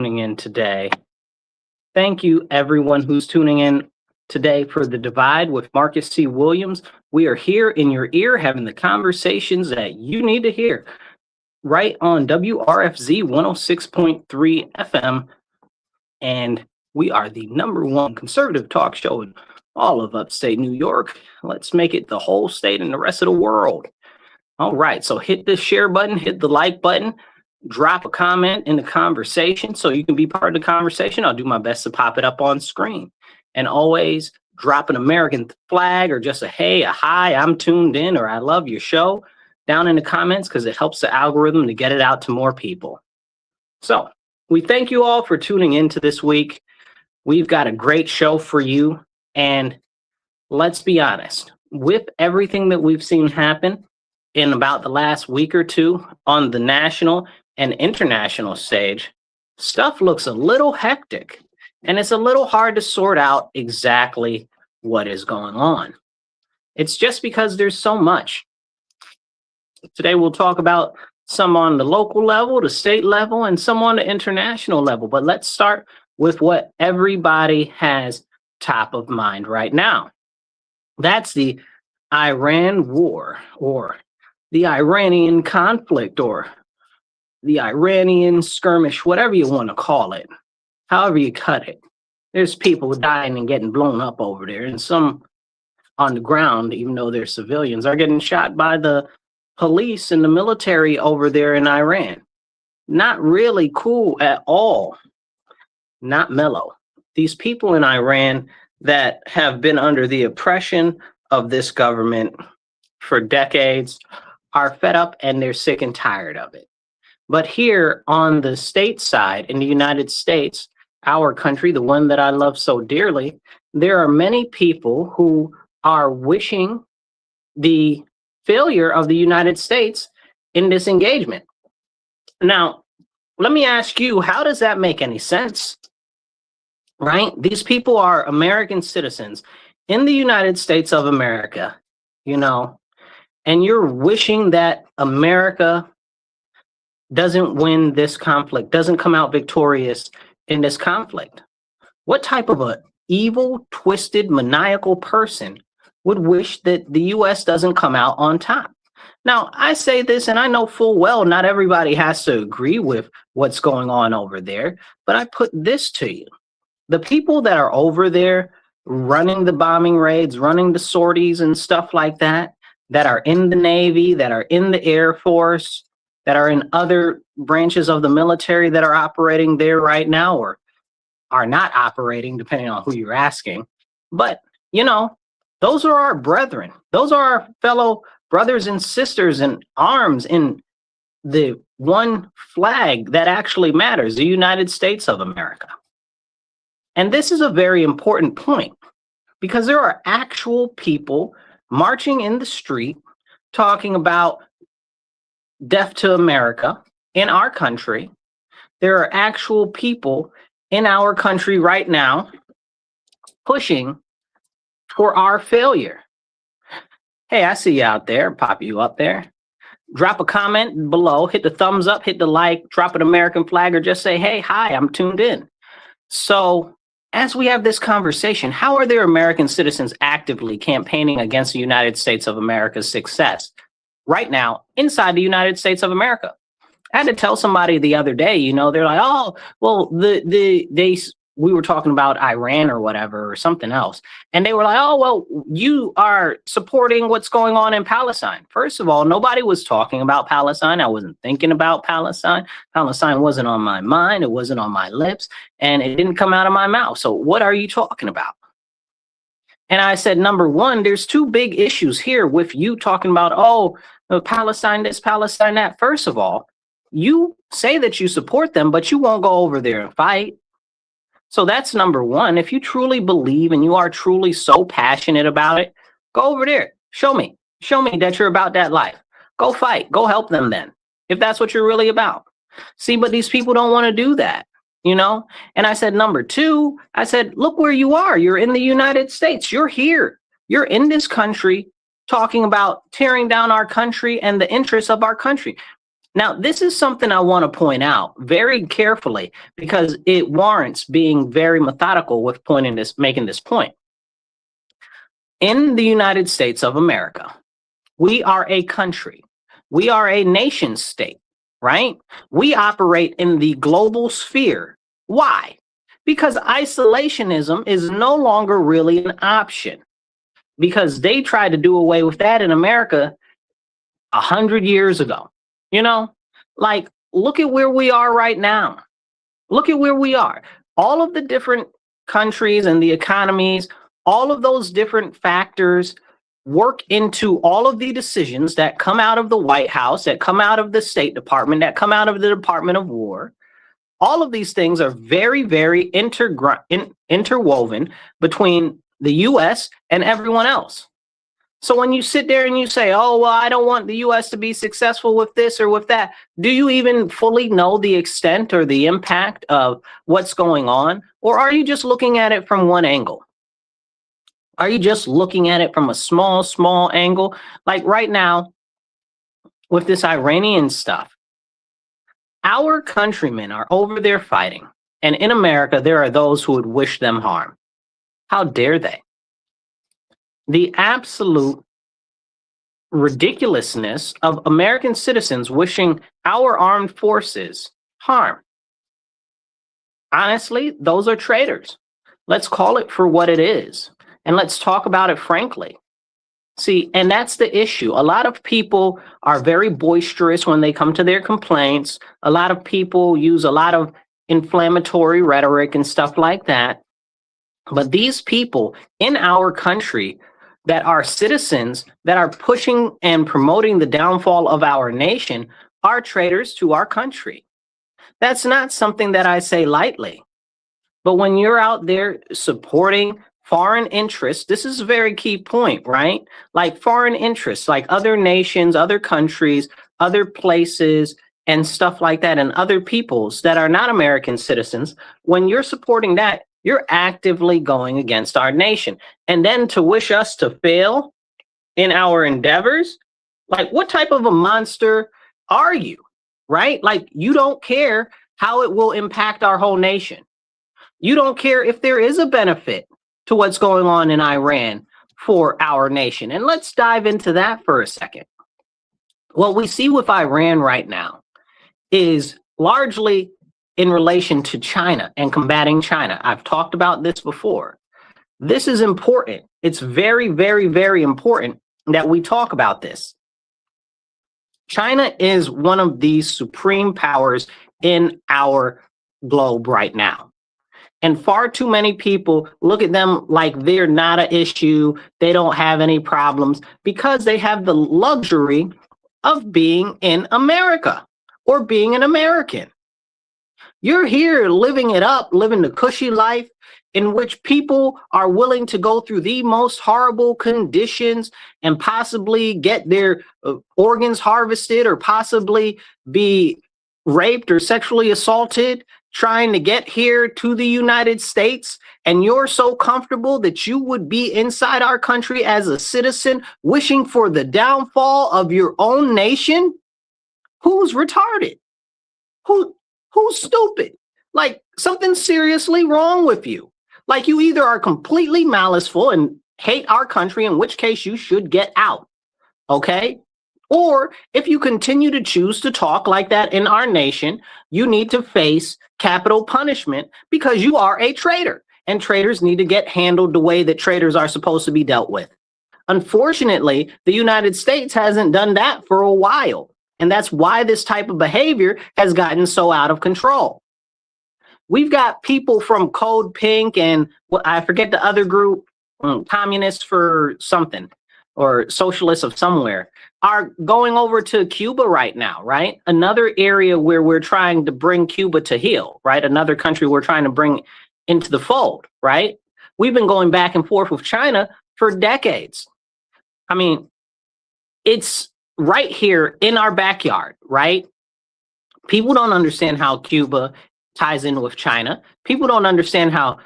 tuning in today. Thank you, everyone who's tuning in today for The Divide with Marcus C. Williams. We are here in your ear having the conversations that you need to hear right on WRFZ 106.3 FM. And we are the #1 conservative talk show in all of upstate New York. Let's make it the whole state and the rest of the world. All right, so hit the share button, hit the like button, drop a comment in the conversation so you can be part of the conversation. I'll do my best to pop it up on screen. And always drop an American flag or just a hey, a hi, I'm tuned in, or I love your show down in the comments because it helps the algorithm to get it out to more people. So we thank you all for tuning in to this week. We've got a great show for you. And let's be honest, with everything that we've seen happen in about the last week or two on the national and international stage, stuff looks a little hectic, and it's a little hard to sort out exactly what is going on. It's just because there's so much. Today we'll talk about some on the local level, the state level, and some on the international level. But let's start with what everybody has top of mind right now. That's the Iran war, or the Iranian conflict, or the Iranian skirmish, whatever you want to call it, however you cut it. There's people dying and getting blown up over there, and some on the ground, even though they're civilians, are getting shot by the police and the military over there in Iran. Not really cool at all. Not mellow. These people in Iran that have been under the oppression of this government for decades are fed up, and they're sick and tired of it. But here on the state side in the United States, our country, the one that I love so dearly, there are many people who are wishing the failure of the United States in this engagement. Now, let me ask you, how does that make any sense? Right? These people are American citizens in the United States of America, you know, and you're wishing that America doesn't win this conflict, doesn't come out victorious in this conflict. What type of a evil, twisted, maniacal person would wish that the U.S. doesn't come out on top? Now, I say this, and I know full well not everybody has to agree with what's going on over there, but I put this to you. The people that are over there running the bombing raids, running the sorties and stuff like that, that are in the Navy, that are in the Air Force, that are in other branches of the military that are operating there right now, or are not operating, depending on who you're asking. But, you know, those are our brethren. Those are our fellow brothers and sisters in arms in the one flag that actually matters, the United States of America. And this is a very important point, because there are actual people marching in the street talking about death to America in our country. There are actual people in our country right now pushing for our failure. Hey, I see you out there. Pop you up there. Drop a comment below, hit the thumbs up, hit the like, drop an American flag, or just say, hey, hi, I'm tuned in. So as we have this conversation, how are there American citizens actively campaigning against the United States of America's success right now inside the United States of America? I had to tell somebody the other day, you know, they're like, oh, well, we were talking about Iran or whatever or something else. And they were like, oh, well, you are supporting what's going on in Palestine. First of all, nobody was talking about Palestine. I wasn't thinking about Palestine. Palestine wasn't on my mind. It wasn't on my lips, and it didn't come out of my mouth. So what are you talking about? And I said, number one, there's two big issues here with you talking about, oh, Palestine this, Palestine that. First of all, you say that you support them, but you won't go over there and fight. So that's number one. If you truly believe and you are truly so passionate about it, go over there. Show me that you're about that life. Go fight. Go help them then, if that's what you're really about. See, but these people don't want to do that, you know? And I said, number two, I said, look where you are. You're in the United States. You're here. You're in this country talking about tearing down our country and the interests of our country. Now, this is something I want to point out very carefully because it warrants being very methodical with making this point. In the United States of America, we are a country. We are a nation state, right? We operate in the global sphere. Why? Because isolationism is no longer really an option. Because they tried to do away with that in America 100 years ago. You know, like, look at where we are right now. Look at where we are. All of the different countries and the economies, all of those different factors work into all of the decisions that come out of the White House, that come out of the State Department, that come out of the Department of War. All of these things are very, very interwoven between the US and everyone else. So when you sit there and you say, oh, well, I don't want the US to be successful with this or with that, do you even fully know the extent or the impact of what's going on? Or are you just looking at it from one angle? Are you just looking at it from a small angle? Like right now, with this Iranian stuff, our countrymen are over there fighting. And in America, there are those who would wish them harm. How dare they? The absolute ridiculousness of American citizens wishing our armed forces harm. Honestly, those are traitors. Let's call it for what it is. And let's talk about it frankly. See, and that's the issue. A lot of people are very boisterous when they come to their complaints. A lot of people use a lot of inflammatory rhetoric and stuff like that. But these people in our country that are citizens that are pushing and promoting the downfall of our nation are traitors to our country. That's not something that I say lightly. But when you're out there supporting foreign interests, this is a very key point, right? Like foreign interests, like other nations, other countries, other places, and stuff like that, and other peoples that are not American citizens, when you're supporting that, you're actively going against our nation. And then to wish us to fail in our endeavors, like what type of a monster are you, right? Like you don't care how it will impact our whole nation. You don't care if there is a benefit to what's going on in Iran for our nation. And let's dive into that for a second. What we see with Iran right now is largely in relation to China and combating China. I've talked about this before. This is important. It's very, very, very important that we talk about this. China is one of the supreme powers in our globe right now. And far too many people look at them like they're not an issue. They don't have any problems because they have the luxury of being in America or being an American. You're here living it up, living the cushy life in which people are willing to go through the most horrible conditions and possibly get their organs harvested or possibly be raped or sexually assaulted trying to get here to the United States, and you're so comfortable that you would be inside our country as a citizen wishing for the downfall of your own nation? Who's retarded? Who's stupid? Like something's seriously wrong with you. Like you either are completely maliceful and hate our country, in which case you should get out, okay? Or if you continue to choose to talk like that in our nation, you need to face capital punishment because you are a traitor, and traitors need to get handled the way that traitors are supposed to be dealt with. Unfortunately, the United States hasn't done that for a while, and that's why this type of behavior has gotten so out of control. We've got people from Code Pink and I forget the other group, Communists for something or Socialists of somewhere, are going over to Cuba right now, right? Another area where we're trying to bring Cuba to heel, right? Another country we're trying to bring into the fold, right? We've been going back and forth with China for decades. I mean, it's right here in our backyard, right? People don't understand how Cuba ties in with China. People don't understand how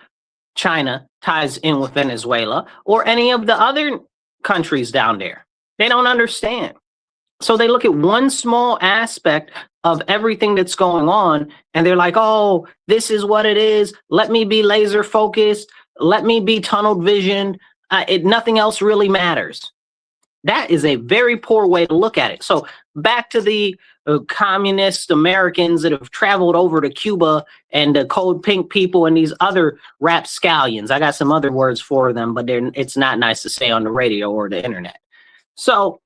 China ties in with Venezuela or any of the other countries down there. They don't understand. So they look at one small aspect of everything that's going on, and they're like, oh, this is what it is. Let me be laser focused. Let me be tunnel visioned. Nothing else really matters. That is a very poor way to look at it. So back to the communist Americans that have traveled over to Cuba, and the Code Pink people and these other rapscallions. I got some other words for them, but it's not nice to say on the radio or the internet. So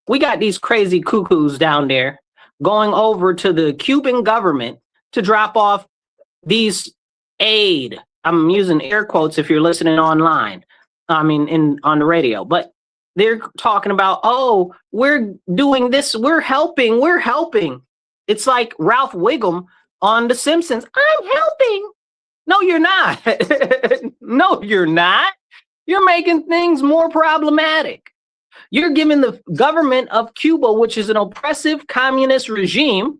we got these crazy cuckoos down there going over to the Cuban government to drop off these aid. I'm using air quotes if you're listening online. I mean, on the radio, but they're talking about, oh, we're doing this, we're helping. It's like Ralph Wiggum on The Simpsons. I'm helping. No, you're not. No, you're not. You're making things more problematic. You're giving the government of Cuba, which is an oppressive communist regime,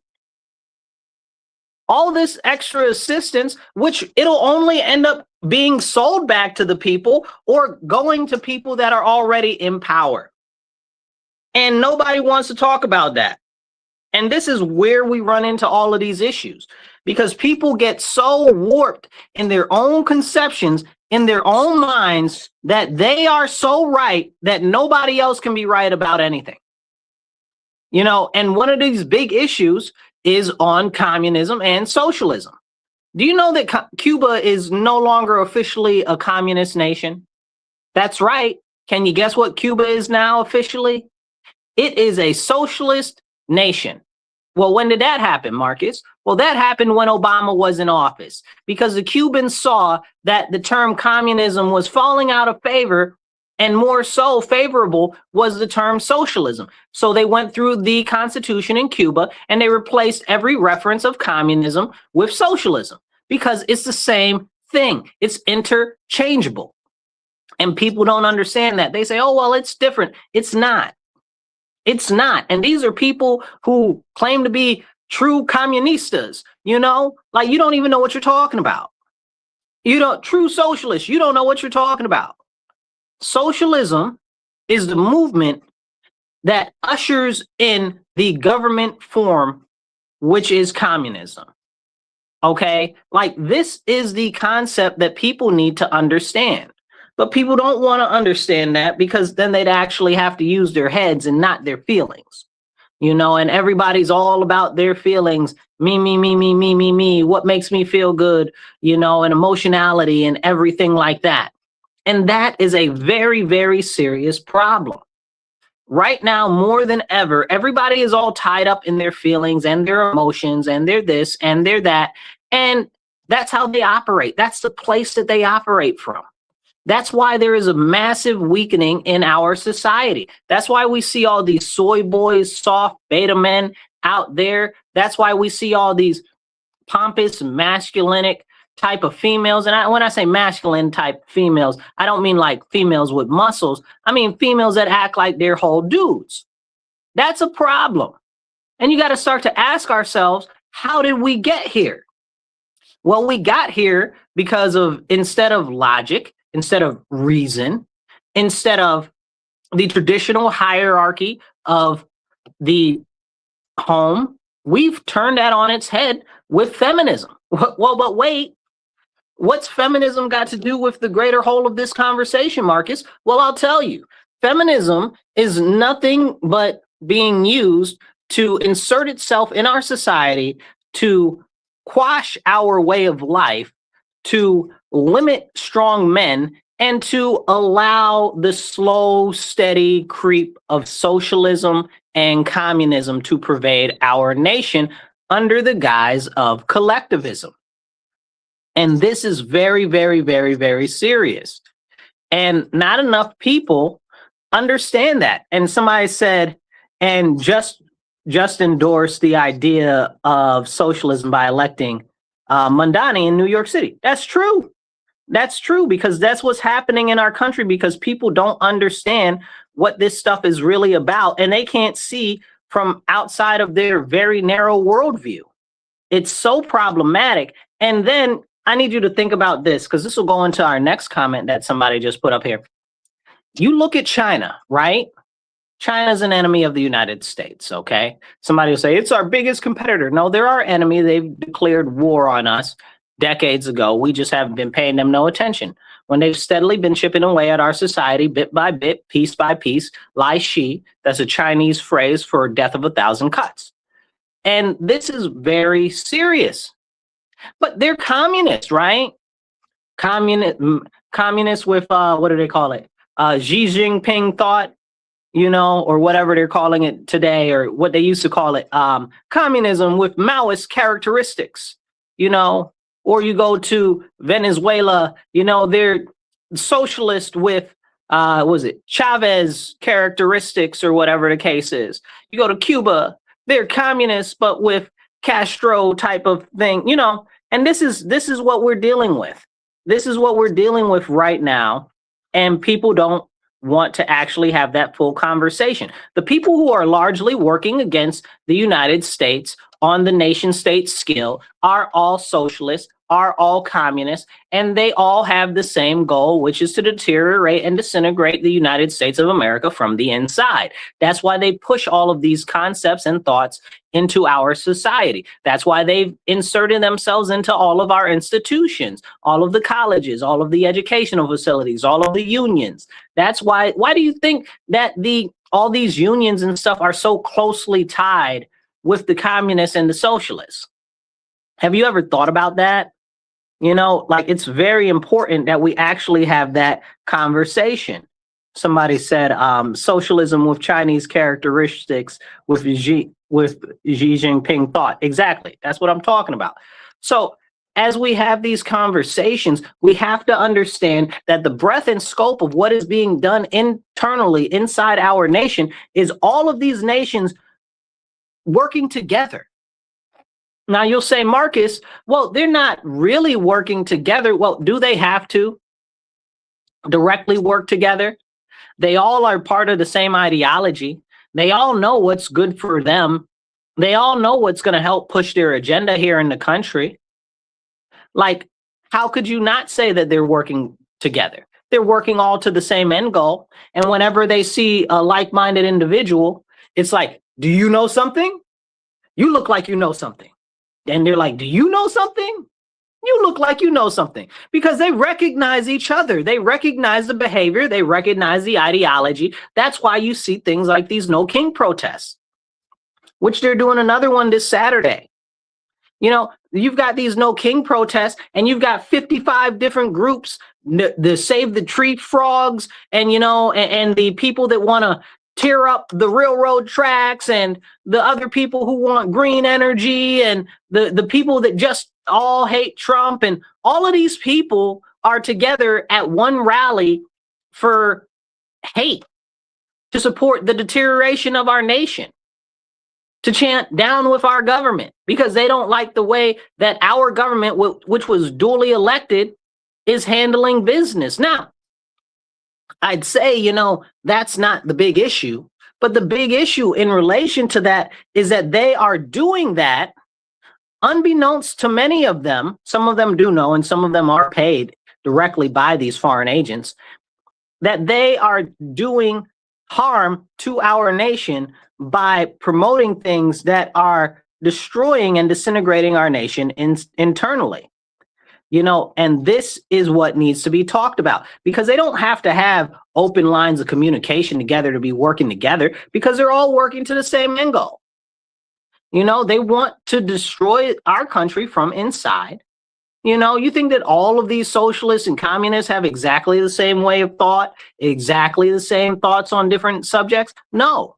all this extra assistance, which it'll only end up being sold back to the people or going to people that are already in power. And nobody wants to talk about that. And this is where we run into all of these issues, because people get so warped in their own conceptions, in their own minds, that they are so right that nobody else can be right about anything. You know, and one of these big issues is on communism and socialism. Do you know that Cuba is no longer officially a communist nation? That's right. Can you guess what Cuba is now officially? It is a socialist nation. Well, when did that happen, Marcus? Well, that happened when Obama was in office, because the Cubans saw that the term communism was falling out of favor, and more so favorable was the term socialism. So they went through the Constitution in Cuba and they replaced every reference of communism with socialism, because it's the same thing. It's interchangeable. And people don't understand that. They say, oh, well, it's different. It's not. It's not. And these are people who claim to be true communistas, you know, like you don't even know what you're talking about. True socialists, you don't know what you're talking about. Socialism is the movement that ushers in the government form, which is communism. Okay, like this is the concept that people need to understand. But people don't want to understand that, because then they'd actually have to use their heads and not their feelings. You know, and everybody's all about their feelings. Me. What makes me feel good, you know, and emotionality and everything like that. And that is a very, very serious problem. Right now, more than ever, everybody is all tied up in their feelings and their emotions, and they're this and they're that. And that's how they operate. That's the place that they operate from. That's why there is a massive weakening in our society. That's why we see all these soy boys, soft beta men out there. That's why we see all these pompous, masculinic type of females. And when I say masculine type females, I don't mean like females with muscles. I mean females that act like they're whole dudes. That's a problem. And you got to start to ask ourselves, how did we get here? Well, we got here because of, instead of logic, instead of reason, instead of the traditional hierarchy of the home, we've turned that on its head with feminism. Well, but wait, what's feminism got to do with the greater whole of this conversation, Marcus? Well, I'll tell you. Feminism is nothing but being used to insert itself in our society, to quash our way of life, to limit strong men, and to allow the slow, steady creep of socialism and communism to pervade our nation under the guise of collectivism. And this is very, very, very, very serious. And not enough people understand that. And somebody said, and just endorsed the idea of socialism by electing Mondani in New York City. That's true. That's true, because that's what's happening in our country, because people don't understand what this stuff is really about, and they can't see from outside of their very narrow worldview. It's so problematic. And then I need you to think about this, because this will go into our next comment that somebody just put up here. You look at China, right? China's an enemy of the United States, okay? Somebody will say, it's our biggest competitor. No, they're our enemy. They've declared war on us decades ago. We just haven't been paying them no attention. When they've steadily been chipping away at our society, bit by bit, piece by piece, Lai Shi, that's a Chinese phrase for death of 1,000 cuts. And this is very serious. But they're communists, right? Communists with, what do they call it? Xi Jinping thought, or whatever they're calling it today, or what they used to call it, communism with Maoist characteristics, or you go to Venezuela, they're socialist with, Chavez characteristics or whatever the case is. You go to Cuba, they're communists, but with Castro type of thing, and this is what we're dealing with. This is what we're dealing with right now. And people don't want to actually have that full conversation. The people who are largely working against the United States on the nation state scale are all socialists, are all communists, and they all have the same goal, which is to deteriorate and disintegrate the United States of America from the inside. That's why they push all of these concepts and thoughts into our society. That's why they've inserted themselves into all of our institutions, all of the colleges, all of the educational facilities, all of the unions. That's why do you think that all these unions and stuff are so closely tied with the communists and the socialists? Have you ever thought about that? It's very important that we actually have that conversation. Somebody said socialism with Chinese characteristics with Xi Jinping thought. Exactly. That's what I'm talking about. So as we have these conversations, we have to understand that the breadth and scope of what is being done internally inside our nation is all of these nations working together. Now you'll say, Marcus, well, they're not really working together. Well, do they have to directly work together? They all are part of the same ideology. They all know what's good for them. They all know what's going to help push their agenda here in the country. How could you not say that they're working together? They're working all to the same end goal. And whenever they see a like-minded individual, it's like, do you know something? You look like you know something. And they're like, do you know something? You look like you know something. Because they recognize each other. They recognize the behavior. They recognize the ideology. That's why you see things like these No King protests, which they're doing another one this Saturday. You've got these No King protests, and you've got 55 different groups, the Save the Tree Frogs, and, and the people that want to tear up the railroad tracks, and the other people who want green energy, and the people that just all hate Trump, and all of these people are together at one rally for hate, to support the deterioration of our nation, to chant down with our government, because they don't like the way that our government, which was duly elected, is handling business. Now, I'd say, that's not the big issue. But the big issue in relation to that is that they are doing that unbeknownst to many of them. Some of them do know, and some of them are paid directly by these foreign agents, that they are doing harm to our nation by promoting things that are destroying and disintegrating our nation internally. And this is what needs to be talked about, because they don't have to have open lines of communication together to be working together, because they're all working to the same end goal. They want to destroy our country from inside. You think that all of these socialists and communists have exactly the same way of thought, exactly the same thoughts on different subjects? No,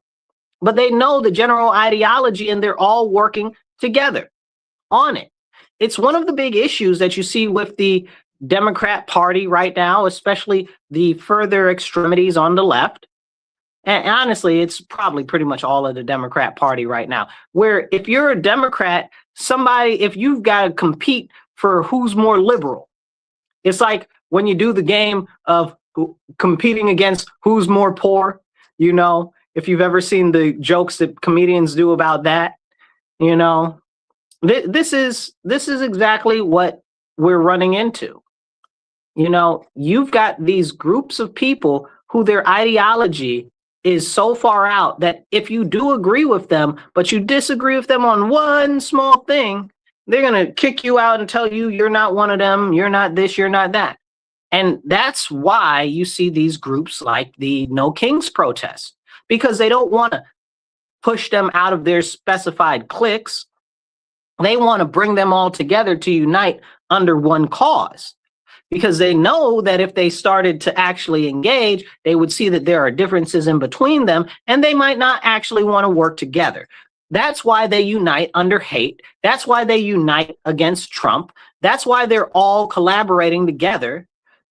but they know the general ideology, and they're all working together on it. It's one of the big issues that you see with the Democrat Party right now, especially the further extremities on the left. And honestly, it's probably pretty much all of the Democrat Party right now, where if you're a Democrat, if you've got to compete for who's more liberal, it's like when you do the game of competing against who's more poor, if you've ever seen the jokes that comedians do about that, this is exactly what we're running into. You've got these groups of people who their ideology is so far out that if you do agree with them, but you disagree with them on one small thing, they're going to kick you out and tell you you're not one of them, you're not this, you're not that. And that's why you see these groups like the No Kings protests, because they don't want to push them out of their specified cliques. They want to bring them all together to unite under one cause, because they know that if they started to actually engage, they would see that there are differences in between them, and they might not actually want to work together. That's why they unite under hate. That's why they unite against Trump. That's why they're all collaborating together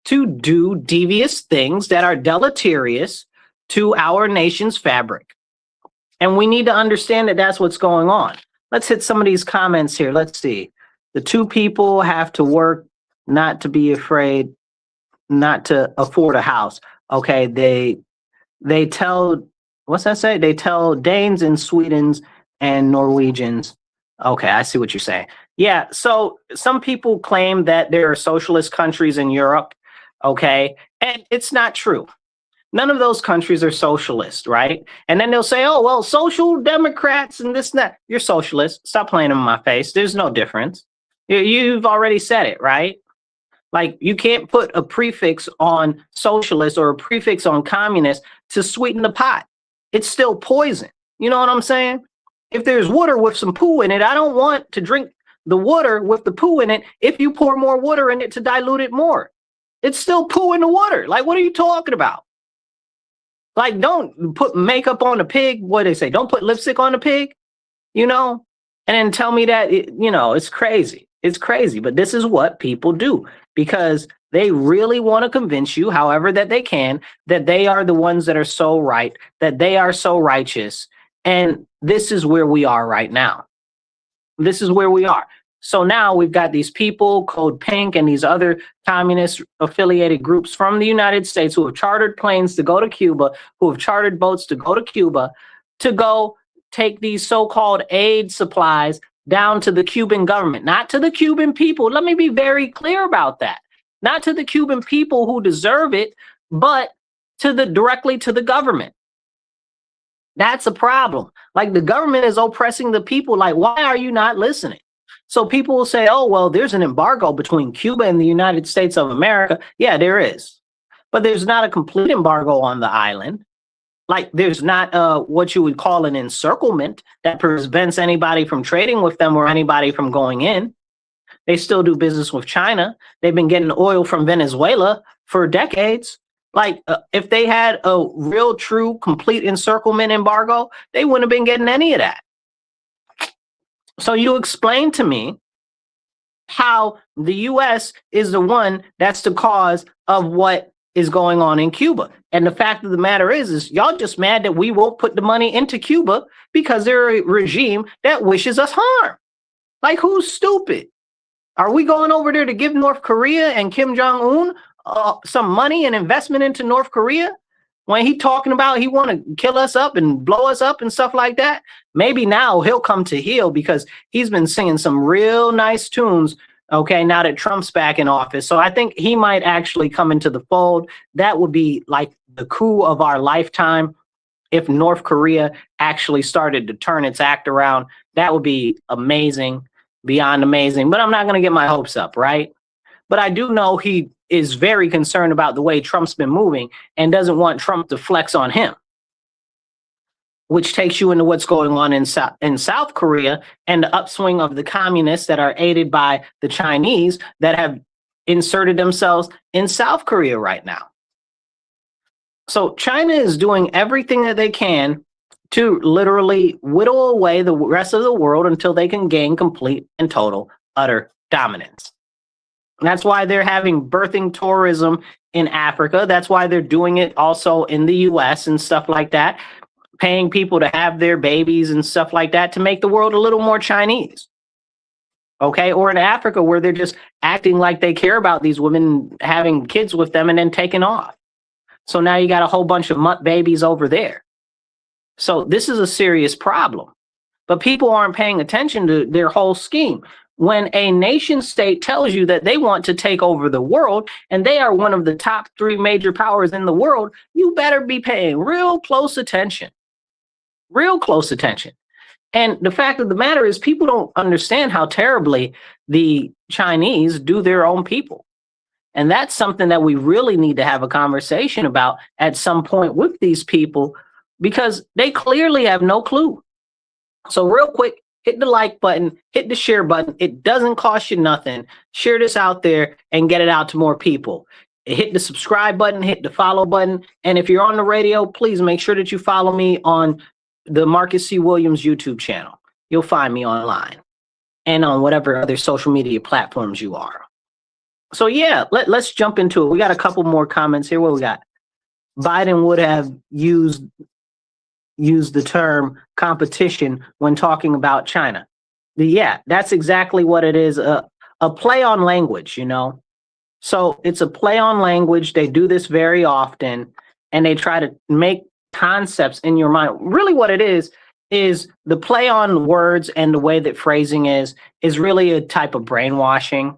to do devious things that are deleterious to our nation's fabric. And we need to understand that that's what's going on. Let's hit some of these comments here. Let's see. The two people have to work, not to be afraid, not to afford a house. Okay, they tell, what's that say? They tell Danes and Swedes and Norwegians. Okay, I see what you're saying. Yeah, so some people claim that there are socialist countries in Europe, okay, and it's not true. None of those countries are socialist, right? And then they'll say, oh, well, social democrats and this and that. You're socialist. Stop playing in my face. There's no difference. You've already said it, right? Like, you can't put a prefix on socialist or a prefix on communist to sweeten the pot. It's still poison. You know what I'm saying? If there's water with some poo in it, I don't want to drink the water with the poo in it if you pour more water in it to dilute it more. It's still poo in the water. Like, what are you talking about? Like, don't put makeup on a pig. What do they say? Don't put lipstick on a pig, you know? And then tell me that, it's crazy. It's crazy. But this is what people do, because they really want to convince you, however that they can, that they are the ones that are so right, that they are so righteous. And this is where we are right now. This is where we are. So now we've got these people, Code Pink, and these other communist affiliated groups from the United States who have chartered planes to go to Cuba, who have chartered boats to go to Cuba, to go take these so-called aid supplies down to the Cuban government, not to the Cuban people. Let me be very clear about that. Not to the Cuban people who deserve it, but directly to the government. That's a problem. Like, the government is oppressing the people. Like, why are you not listening? So people will say, oh, well, there's an embargo between Cuba and the United States of America. Yeah, there is. But there's not a complete embargo on the island. Like, there's not what you would call an encirclement that prevents anybody from trading with them or anybody from going in. They still do business with China. They've been getting oil from Venezuela for decades. Like, if they had a real, true, complete encirclement embargo, they wouldn't have been getting any of that. So you explain to me how the U.S. is the one that's the cause of what is going on in Cuba. And the fact of the matter is y'all just mad that we won't put the money into Cuba because they're a regime that wishes us harm. Like, who's stupid? Are we going over there to give North Korea and Kim Jong-un some money and investment into North Korea? When he talking about he want to kill us up and blow us up and stuff like that, maybe now he'll come to heel, because he's been singing some real nice tunes, okay, now that Trump's back in office. So I think he might actually come into the fold. That would be like the coup of our lifetime if North Korea actually started to turn its act around. That would be amazing, beyond amazing. But I'm not going to get my hopes up, right? But I do know he is very concerned about the way Trump's been moving and doesn't want Trump to flex on him, which takes you into what's going on in South Korea and the upswing of the communists that are aided by the Chinese that have inserted themselves in South Korea right now. So China is doing everything that they can to literally whittle away the rest of the world until they can gain complete and total, utter dominance. That's why they're having birthing tourism in Africa. That's why they're doing it also in the US and stuff like that, paying people to have their babies and stuff like that to make the world a little more Chinese. Okay, or in Africa, where they're just acting like they care about these women, having kids with them and then taking off. So now you got a whole bunch of mutt babies over there. So this is a serious problem. but people aren't paying attention to their whole scheme. When a nation state tells you that they want to take over the world and they are one of the top 3 major powers in the world, you better be paying real close attention. Real close attention. And the fact of the matter is, people don't understand how terribly the Chinese do their own people. And that's something that we really need to have a conversation about at some point with these people, because they clearly have no clue. So real quick, hit the like button, hit the share button. It doesn't cost you nothing. Share this out there and get it out to more people. Hit the subscribe button, hit the follow button. And if you're on the radio, please make sure that you follow me on the Marcus C. Williams YouTube channel. You'll find me online and on whatever other social media platforms you are. So yeah, let's jump into it. We got a couple more comments here. What we got? Biden would have used the term competition when talking about China. Yeah, that's exactly what it is. A play on language, you know. So it's a play on language. They do this very often, and they try to make concepts in your mind. Really what it is the play on words, and the way that phrasing is really a type of brainwashing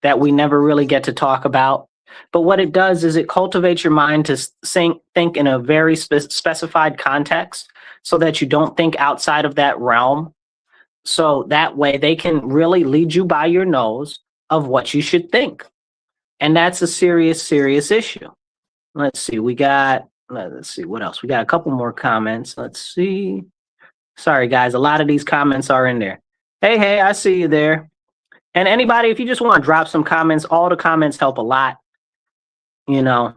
that we never really get to talk about. But what it does is it cultivates your mind to think in a very specified context, so that you don't think outside of that realm. So that way they can really lead you by your nose of what you should think. And that's a serious, serious issue. Let's see, let's see what else. We got a couple more comments. Let's see. Sorry, guys. A lot of these comments are in there. Hey, I see you there. And anybody, if you just want to drop some comments, all the comments help a lot. You know,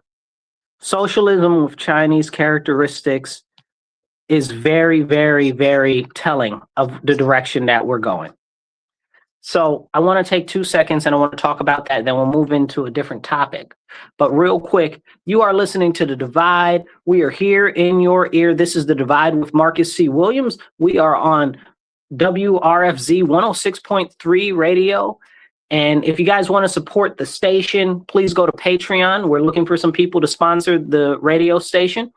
socialism with Chinese characteristics is very, very, very telling of the direction that we're going. So I want to take 2 seconds and I want to talk about that. Then we'll move into a different topic. But real quick, you are listening to The Divide. We are here in your ear. This is The Divide with Marcus C. Williams. We are on WRFZ 106.3 radio. And if you guys want to support the station, please go to Patreon. We're looking for some people to sponsor the radio station.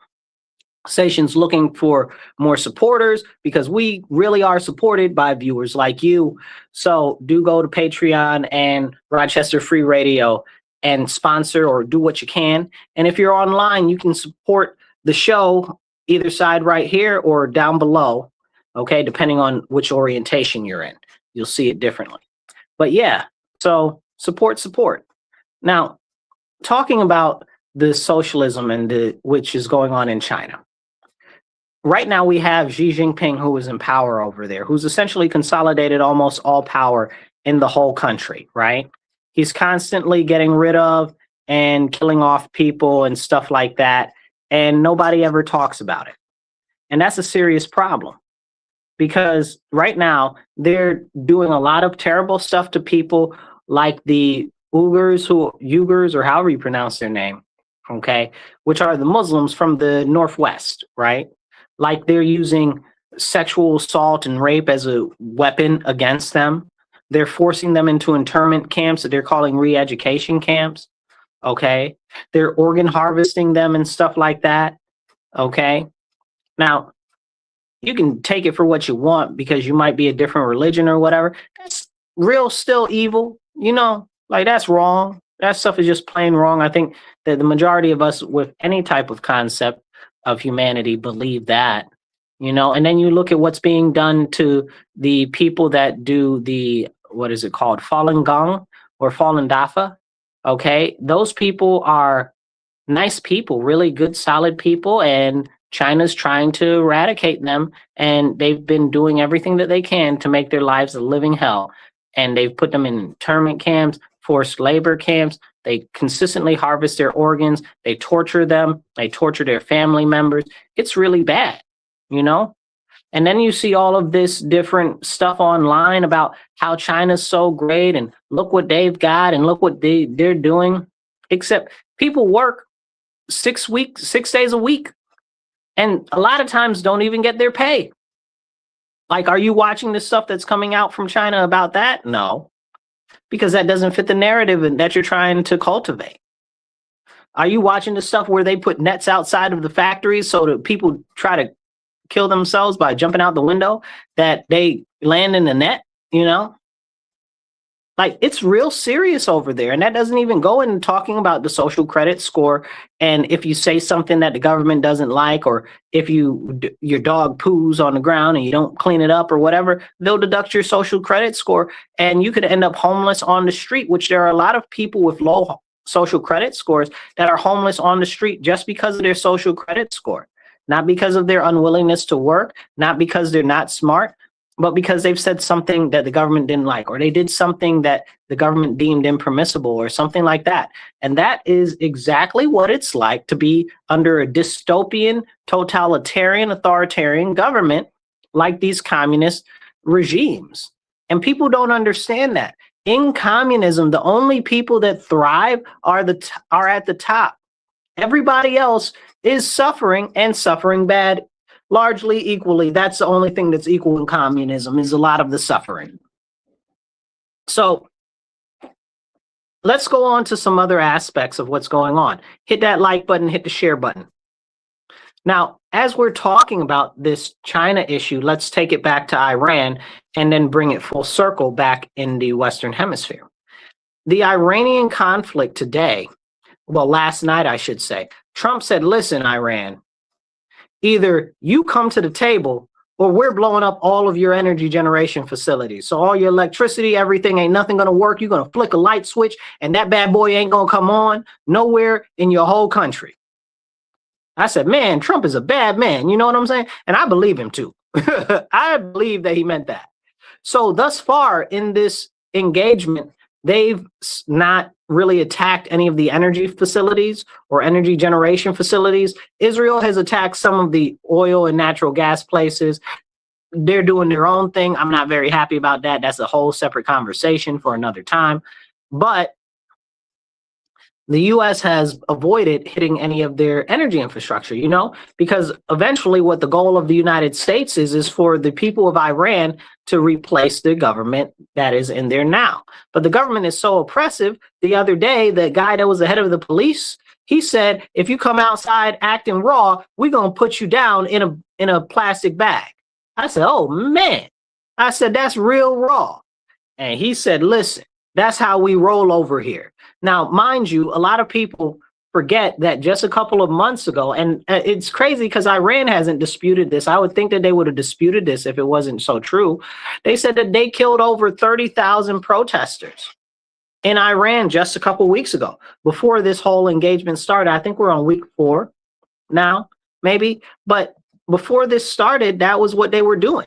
Station's looking for more supporters because we really are supported by viewers like you. So do go to Patreon and Rochester Free Radio and sponsor or do what you can. And if you're online, you can support the show either side right here or down below. Okay, depending on which orientation you're in, you'll see it differently. But yeah, so support. Now, talking about the socialism and which is going on in China. Right now, we have Xi Jinping, who is in power over there, who's essentially consolidated almost all power in the whole country, right? He's constantly getting rid of and killing off people and stuff like that, and nobody ever talks about it. And that's a serious problem, because right now, they're doing a lot of terrible stuff to people like the Uyghurs, or however you pronounce their name, okay, which are the Muslims from the Northwest, right? Like they're using sexual assault and rape as a weapon against them. They're forcing them into internment camps that they're calling re-education camps. Okay. They're organ harvesting them and stuff like that. Okay. Now, you can take it for what you want because you might be a different religion or whatever. That's real still evil. You know, like that's wrong. That stuff is just plain wrong. I think that the majority of us with any type of concept of humanity believe that, you know. And then you look at what's being done to the people that do the, what is it called, Falun Gong or Falun Dafa. Okay, those people are nice people, really good, solid people, and China's trying to eradicate them, and they've been doing everything that they can to make their lives a living hell. And they've put them in internment camps, forced labor camps. They consistently harvest their organs. They torture them. They torture their family members. It's really bad, you know? And then you see all of this different stuff online about how China's so great and look what they've got and look what they're doing. Except people work 6 days a week, and a lot of times don't even get their pay. Like, are you watching the stuff that's coming out from China about that? No, because that doesn't fit the narrative that you're trying to cultivate. Are you watching the stuff where they put nets outside of the factories so that people try to kill themselves by jumping out the window, that they land in the net, you know? Like, it's real serious over there. And that doesn't even go into talking about the social credit score. And if you say something that the government doesn't like, or if your dog poos on the ground and you don't clean it up or whatever, they'll deduct your social credit score and you could end up homeless on the street, which there are a lot of people with low social credit scores that are homeless on the street just because of their social credit score, not because of their unwillingness to work, not because they're not smart, but because they've said something that the government didn't like, or they did something that the government deemed impermissible or something like that. And that is exactly what it's like to be under a dystopian, totalitarian, authoritarian government like these communist regimes. And people don't understand that. In communism, the only people that thrive are at the top. Everybody else is suffering, and suffering bad, largely equally. That's the only thing that's equal in communism, is a lot of the suffering. So let's go on to some other aspects of what's going on. Hit that like button, hit the share button. Now, as we're talking about this China issue, let's take it back to Iran and then bring it full circle back in the Western Hemisphere. The Iranian conflict today, well, last night, I should say, Trump said, listen, Iran, either you come to the table or we're blowing up all of your energy generation facilities. So all your electricity, everything, ain't nothing going to work. You're going to flick a light switch and that bad boy ain't going to come on nowhere in your whole country. I said, man, Trump is a bad man. You know what I'm saying? And I believe him too. I believe that he meant that. So thus far in this engagement, they've not really attacked any of the energy facilities or energy generation facilities. Israel has attacked some of the oil and natural gas places. They're doing their own thing. I'm not very happy about that. That's a whole separate conversation for another time. But the U.S. has avoided hitting any of their energy infrastructure, you know, because eventually what the goal of the United States is for the people of Iran to replace the government that is in there now. But the government is so oppressive. The other day, the guy that was the head of the police, he said, if you come outside acting raw, we're going to put you down in a plastic bag. I said, oh, man. I said, that's real raw. And he said, listen, that's how we roll over here. Now, mind you, a lot of people forget that just a couple of months ago, and it's crazy because Iran hasn't disputed this. I would think that they would have disputed this if it wasn't so true. They said that they killed over 30,000 protesters in Iran just a couple weeks ago, before this whole engagement started. I think we're on week 4 now, maybe. But before this started, that was what they were doing.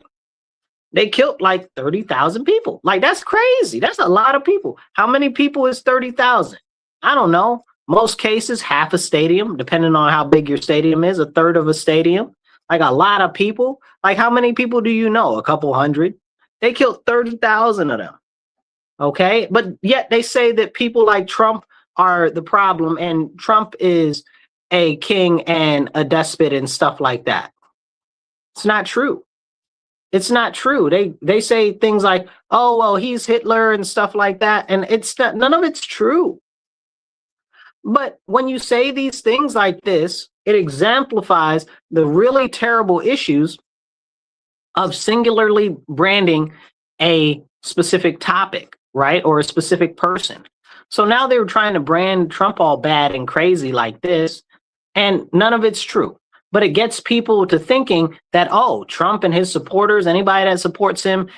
They killed like 30,000 people. Like, that's crazy. That's a lot of people. How many people is 30,000? I don't know. Most cases, half a stadium, depending on how big your stadium is, a third of a stadium. Like, a lot of people. Like, how many people do you know? A couple hundred. They killed 30,000 of them. Okay? But yet they say that people like Trump are the problem, and Trump is a king and a despot and stuff like that. It's not true. It's not true. They say things like, oh, well, he's Hitler and stuff like that. And it's not, none of it's true. But when you say these things like this, it exemplifies the really terrible issues of singularly branding a specific topic, right? Or a specific person. So now they're trying to brand Trump all bad and crazy like this, and none of it's true. But it gets people to thinking that, oh, Trump and his supporters, anybody that supports him,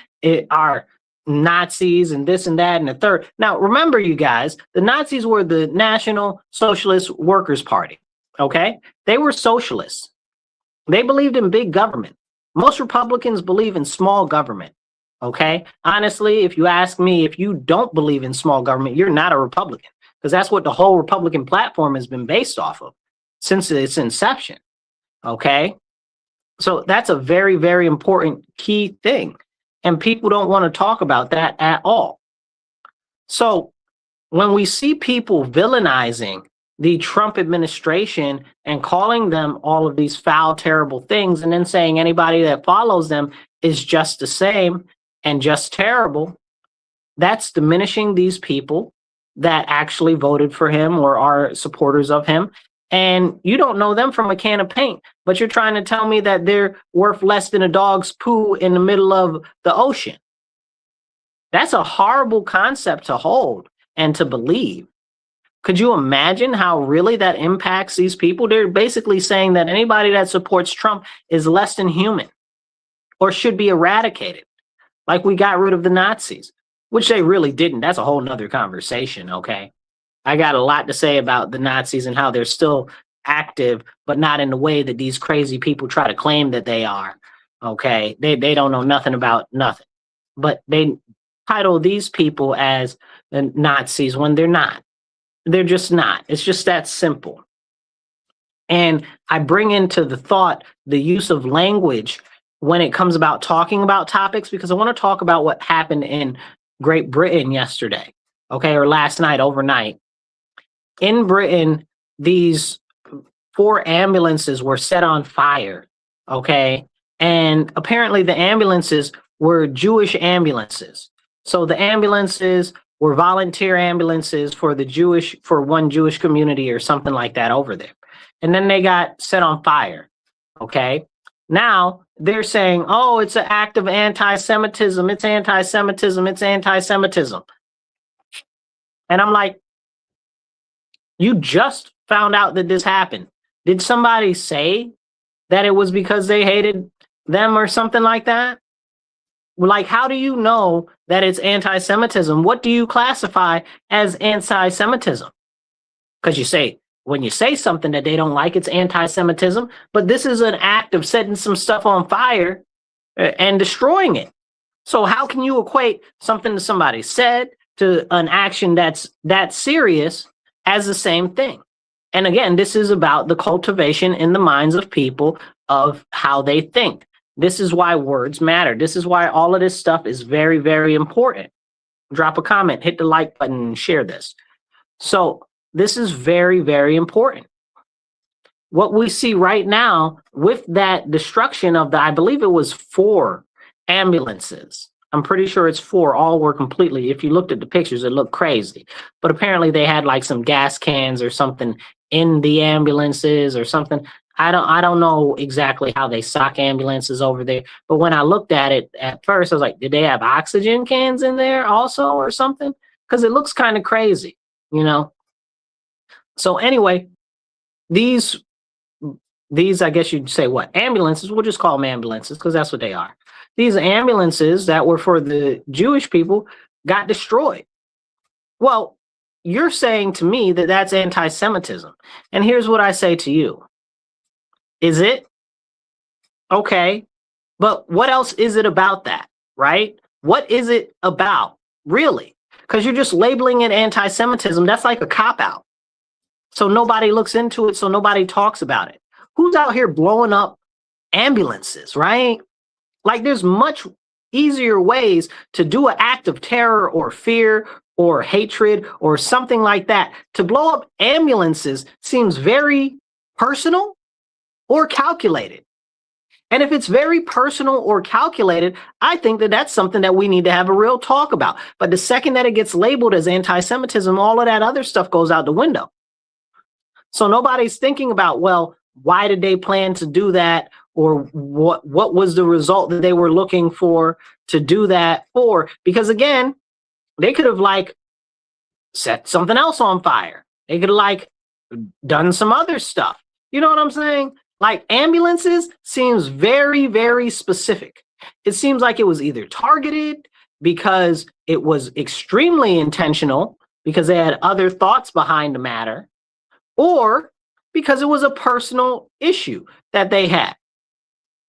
are Nazis and this and that and the third. Now, remember, you guys, the Nazis were the National Socialist Workers' Party, okay? They were socialists. They believed in big government. Most Republicans believe in small government, okay? Honestly, if you ask me, if you don't believe in small government, you're not a Republican, because that's what the whole Republican platform has been based off of since its inception. Okay, so that's a very, very important key thing. And people don't want to talk about that at all. So when we see people villainizing the Trump administration and calling them all of these foul, terrible things, and then saying anybody that follows them is just the same and just terrible, that's diminishing these people that actually voted for him or are supporters of him. and you don't know them from a can of paint, but you're trying to tell me that they're worth less than a dog's poo in the middle of the ocean. That's a horrible concept to hold and to believe. Could you imagine how really that impacts these people? They're basically saying that anybody that supports Trump is less than human or should be eradicated, like we got rid of the Nazis, which they really didn't. That's a whole nother conversation, okay? I got a lot to say about the Nazis and how they're still active, but not in the way that these crazy people try to claim that they are, okay? They don't know nothing about nothing. But they title these people as the Nazis when they're not. They're just not. It's just that simple. And I bring into the thought the use of language when it comes about talking about topics, because I want to talk about what happened in Great Britain yesterday, okay, or last night, overnight. In Britain, these 4 ambulances were set on fire, okay? And apparently the ambulances were Jewish ambulances. So the ambulances were volunteer ambulances for one Jewish community or something like that over there. And then they got set on fire, okay? Now they're saying, oh, it's an act of anti-Semitism. It's anti-Semitism. It's anti-Semitism. And I'm like, you just found out that this happened. Did somebody say that it was because they hated them or something like that? Like, how do you know that it's anti-Semitism? What do you classify as anti-Semitism? Because when you say something that they don't like, it's anti-Semitism, but this is an act of setting some stuff on fire and destroying it. So how can you equate something that somebody said to an action that's that serious as the same thing? And again, this is about the cultivation in the minds of people of how they think. This is why words matter. This is why all of this stuff is very, very important. Drop a comment, hit the like button, and share this. So this is very, very important. What we see right now with that destruction of I believe it was 4 ambulances. I'm pretty sure it's 4. All were completely, if you looked at the pictures, it looked crazy. But apparently they had like some gas cans or something in the ambulances or something. I don't know exactly how they stock ambulances over there. But when I looked at it at first, I was like, did they have oxygen cans in there also or something? Because it looks kind of crazy, you know? So anyway, these, I guess you'd say what? Ambulances, we'll just call them ambulances because that's what they are. These ambulances that were for the Jewish people got destroyed. Well, you're saying to me that that's anti-Semitism. And here's what I say to you. Is it? Okay. But what else is it about that, right? What is it about, really? Because you're just labeling it anti-Semitism. That's like a cop-out. So nobody looks into it, so nobody talks about it. Who's out here blowing up ambulances, right? Like, there's much easier ways to do an act of terror or fear or hatred or something like that. To blow up ambulances seems very personal or calculated. And if it's very personal or calculated, I think that that's something that we need to have a real talk about. But the second that it gets labeled as anti-Semitism, all of that other stuff goes out the window. So nobody's thinking about, well, why did they plan to do that? Or what was the result that they were looking for to do that for? Because again, they could have like set something else on fire. They could have like done some other stuff. You know what I'm saying? Like, ambulances seems very, very specific. It seems like it was either targeted because it was extremely intentional because they had other thoughts behind the matter, or because it was a personal issue that they had.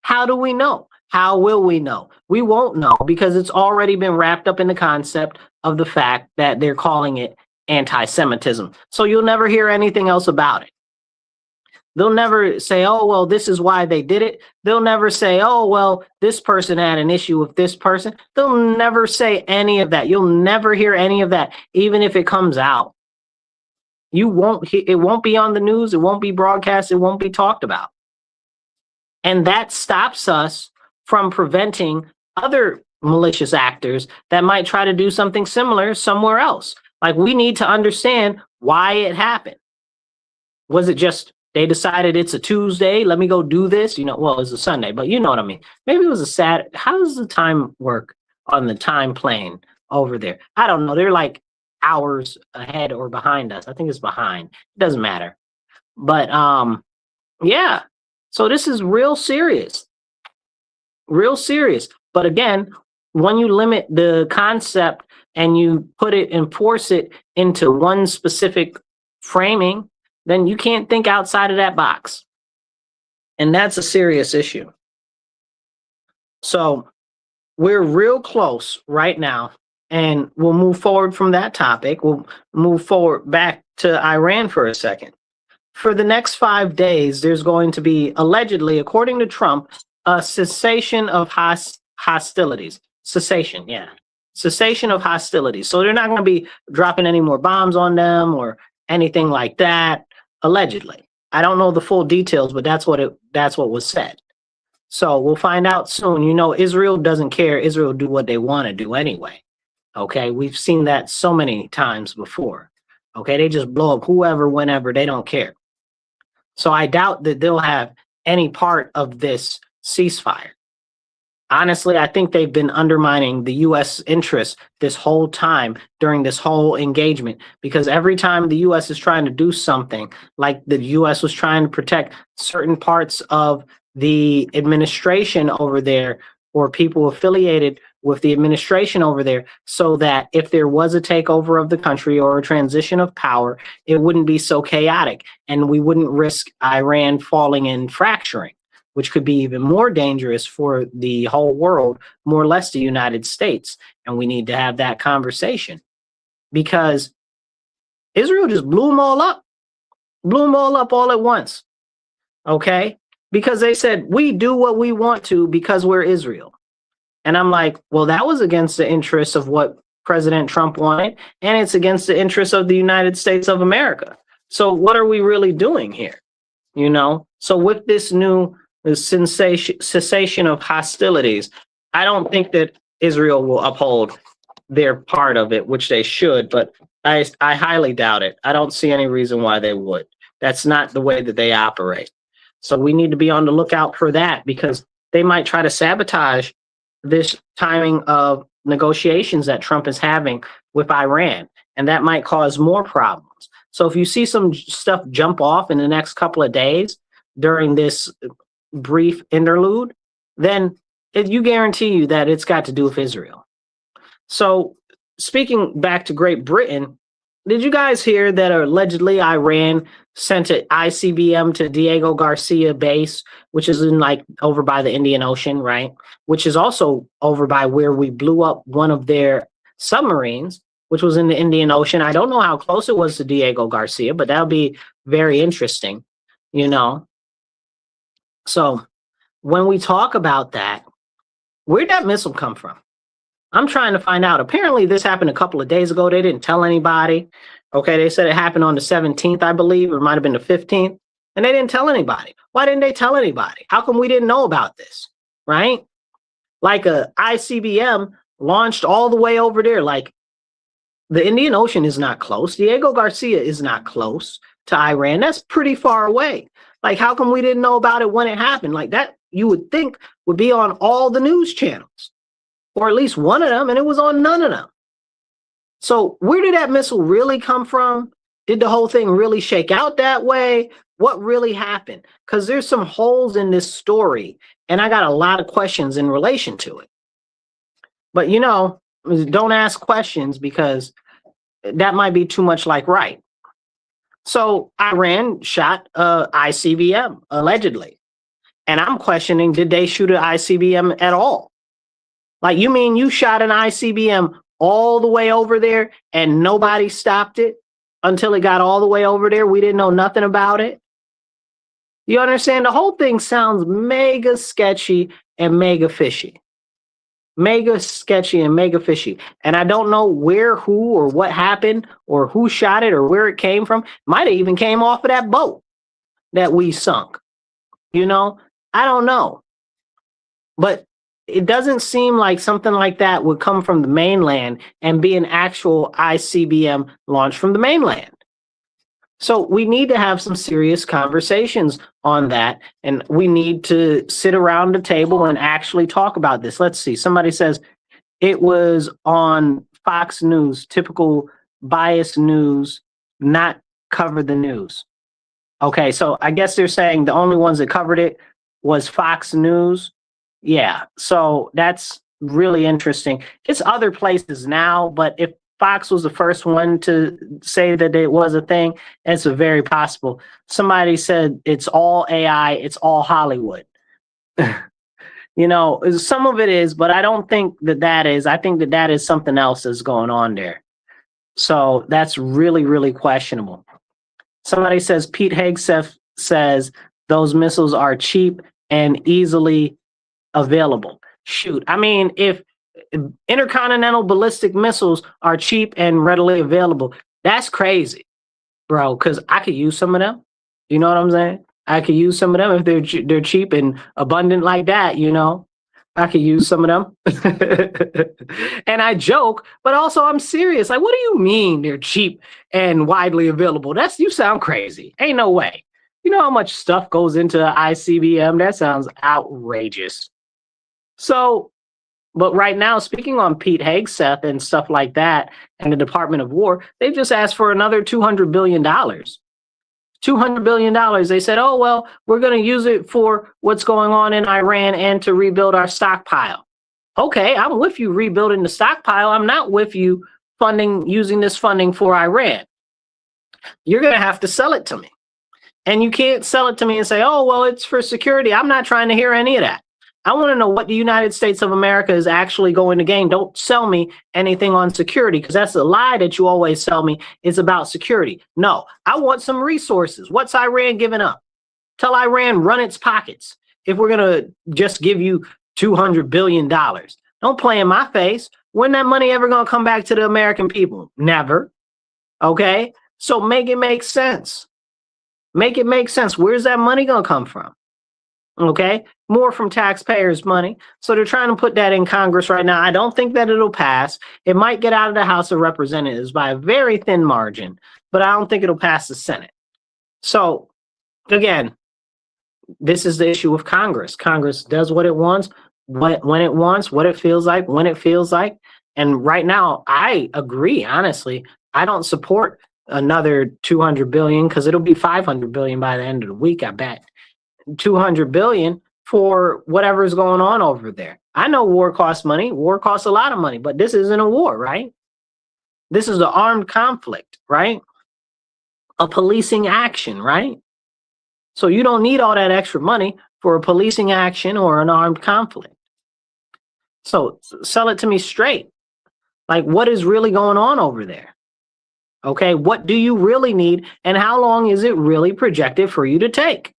How do we know? How will we know? We won't know because it's already been wrapped up in the concept of the fact that they're calling it anti-Semitism. So you'll never hear anything else about it. They'll never say, oh, well, this is why they did it. They'll never say, oh, well, this person had an issue with this person. They'll never say any of that. You'll never hear any of that, even if it comes out. It won't be on the news. It won't be broadcast. It won't be talked about. And that stops us from preventing other malicious actors that might try to do something similar somewhere else. Like, we need to understand why it happened. Was it just they decided it's a Tuesday, let me go do this? Well, it's a Sunday, but you know what I mean. Maybe it was a Saturday. How does the time work on the time plane over there? I don't know. They're like hours ahead or behind us. I think it's behind. It doesn't matter. But yeah. So this is real serious. Real serious. But again, when you limit the concept and you put it and force it into one specific framing, then you can't think outside of that box. And that's a serious issue. So we're real close right now, and we'll move forward from that topic. We'll move forward back to Iran for a second. For the next 5 days, there's going to be, allegedly, according to Trump, a cessation of hostilities. Cessation, yeah. Cessation of hostilities. So they're not going to be dropping any more bombs on them or anything like that, allegedly. I don't know the full details, but that's what was said. So we'll find out soon. Israel doesn't care. Israel do what they want to do anyway. Okay, we've seen that so many times before. Okay, they just blow up whoever, whenever, they don't care. So I doubt that they'll have any part of this ceasefire. Honestly, I think they've been undermining the U.S. interests this whole time during this whole engagement, because every time the U.S. is trying to do something, like the U.S. was trying to protect certain parts of the administration over there or people affiliated with the administration over there, so that if there was a takeover of the country or a transition of power, it wouldn't be so chaotic and we wouldn't risk Iran falling and fracturing, which could be even more dangerous for the whole world, more or less the United States. And we need to have that conversation, because Israel just blew them all up all at once. Okay? Because they said, we do what we want to because we're Israel. And I'm like, well, that was against the interests of what President Trump wanted, and it's against the interests of the United States of America. So what are we really doing here? So with this new cessation of hostilities, I don't think that Israel will uphold their part of it, which they should, but I highly doubt it. I don't see any reason why they would. That's not the way that they operate. So we need to be on the lookout for that, because they might try to sabotage this timing of negotiations that Trump is having with Iran, and that might cause more problems. So if you see some stuff jump off in the next couple of days during this brief interlude, then you guarantee you that it's got to do with Israel. So speaking back to Great Britain, did you guys hear that allegedly Iran sent an ICBM to Diego Garcia base, which is over by the Indian Ocean, right? Which is also over by where we blew up one of their submarines, which was in the Indian Ocean. I don't know how close it was to Diego Garcia, but that'll be very interesting, So when we talk about that, where'd that missile come from? I'm trying to find out. Apparently, this happened a couple of days ago. They didn't tell anybody. Okay, they said it happened on the 17th, I believe, or it might have been the 15th, and they didn't tell anybody. Why didn't they tell anybody? How come we didn't know about this, right? Like a ICBM launched all the way over there. Like, the Indian Ocean is not close. Diego Garcia is not close to Iran. That's pretty far away. Like, how come we didn't know about it when it happened? Like, that you would think would be on all the news channels, or at least one of them, and it was on none of them. So where did that missile really come from? Did the whole thing really shake out that way? What really happened? Because there's some holes in this story, and I got a lot of questions in relation to it. But, don't ask questions, because that might be too much like right. So Iran shot a ICBM, allegedly. And I'm questioning, did they shoot an ICBM at all? Like, you mean you shot an ICBM all the way over there and nobody stopped it until it got all the way over there? We didn't know nothing about it. You understand? The whole thing sounds mega sketchy and mega fishy. Mega sketchy and mega fishy. And I don't know where, who, or what happened, or who shot it, or where it came from. Might have even came off of that boat that we sunk. I don't know. But it doesn't seem like something like that would come from the mainland and be an actual ICBM launched from the mainland. So we need to have some serious conversations on that. And we need to sit around the table and actually talk about this. Let's see. Somebody says it was on Fox News, typical biased news, not cover the news. Okay, so I guess they're saying the only ones that covered it was Fox News. Yeah, so that's really interesting. It's other places now, but if Fox was the first one to say that it was a thing, it's a very possible. Somebody said it's all AI, it's all Hollywood. You know, some of it is, but I don't think that that is. I think that that is something else that's going on there. So that's really, really questionable. Somebody says Pete Hegseth says those missiles are cheap and easily available. Shoot, I mean, if intercontinental ballistic missiles are cheap and readily available, that's crazy, bro. Because I could use some of them. You know what I'm saying? I could use some of them if they're cheap and abundant like that. You know, I could use some of them. And I joke, but also I'm serious. Like, what do you mean they're cheap and widely available? You sound crazy. Ain't no way. You know how much stuff goes into ICBM? That sounds outrageous. So, but right now, speaking on Pete Hegseth and stuff like that, and the Department of War, they've just asked for another $200 billion. $200 billion. They said, oh, well, we're going to use it for what's going on in Iran and to rebuild our stockpile. Okay, I'm with you rebuilding the stockpile. I'm not with you using this funding for Iran. You're going to have to sell it to me. And you can't sell it to me and say, oh, well, it's for security. I'm not trying to hear any of that. I want to know what the United States of America is actually going to gain. Don't sell me anything on security, because that's a lie that you always sell me. It's about security. No, I want some resources. What's Iran giving up? Tell Iran run its pockets if we're going to just give you $200 billion. Don't play in my face. When that money ever going to come back to the American people? Never. Okay? So make it make sense. Make it make sense. Where's that money going to come from? Okay, more from taxpayers' money. So they're trying to put that in Congress right now. I don't think that it'll pass. It might get out of the House of Representatives by a very thin margin, but I don't think it'll pass the Senate. So again, this is the issue of Congress. Congress does what it wants, when it wants, what it feels like, when it feels like. And right now, I agree, honestly. I don't support another $200 billion, because it'll be $500 billion by the end of the week, I bet. $200 billion for whatever is going on over there. I know war costs money. War costs a lot of money, but this isn't a war, right? This is an armed conflict, right? A policing action, right? So you don't need all that extra money for a policing action or an armed conflict. So sell it to me straight. Like, what is really going on over there? Okay, what do you really need, and how long is it really projected for you to take?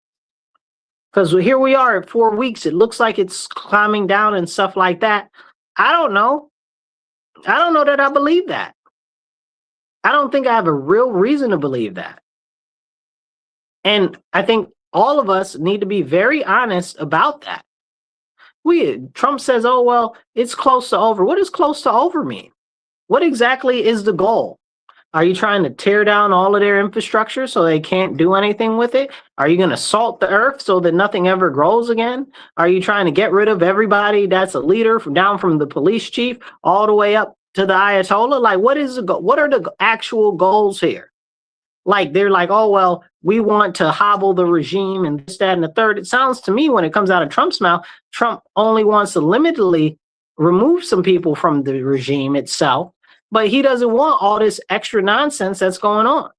Because here we are at 4 weeks. It looks like it's climbing down and stuff like that. I don't know. I don't know that I believe that. I don't think I have a real reason to believe that. And I think all of us need to be very honest about that. Trump says, oh, well, it's close to over. What does close to over mean? What exactly is the goal? Are you trying to tear down all of their infrastructure so they can't do anything with it? Are you going to salt the earth so that nothing ever grows again? Are you trying to get rid of everybody that's a leader, down from the police chief all the way up to the Ayatollah? Like, what are the actual goals here? Like, they're like, oh, well, we want to hobble the regime and this, that, and the third. It sounds to me, when it comes out of Trump's mouth, Trump only wants to limitedly remove some people from the regime itself. But he doesn't want all this extra nonsense that's going on,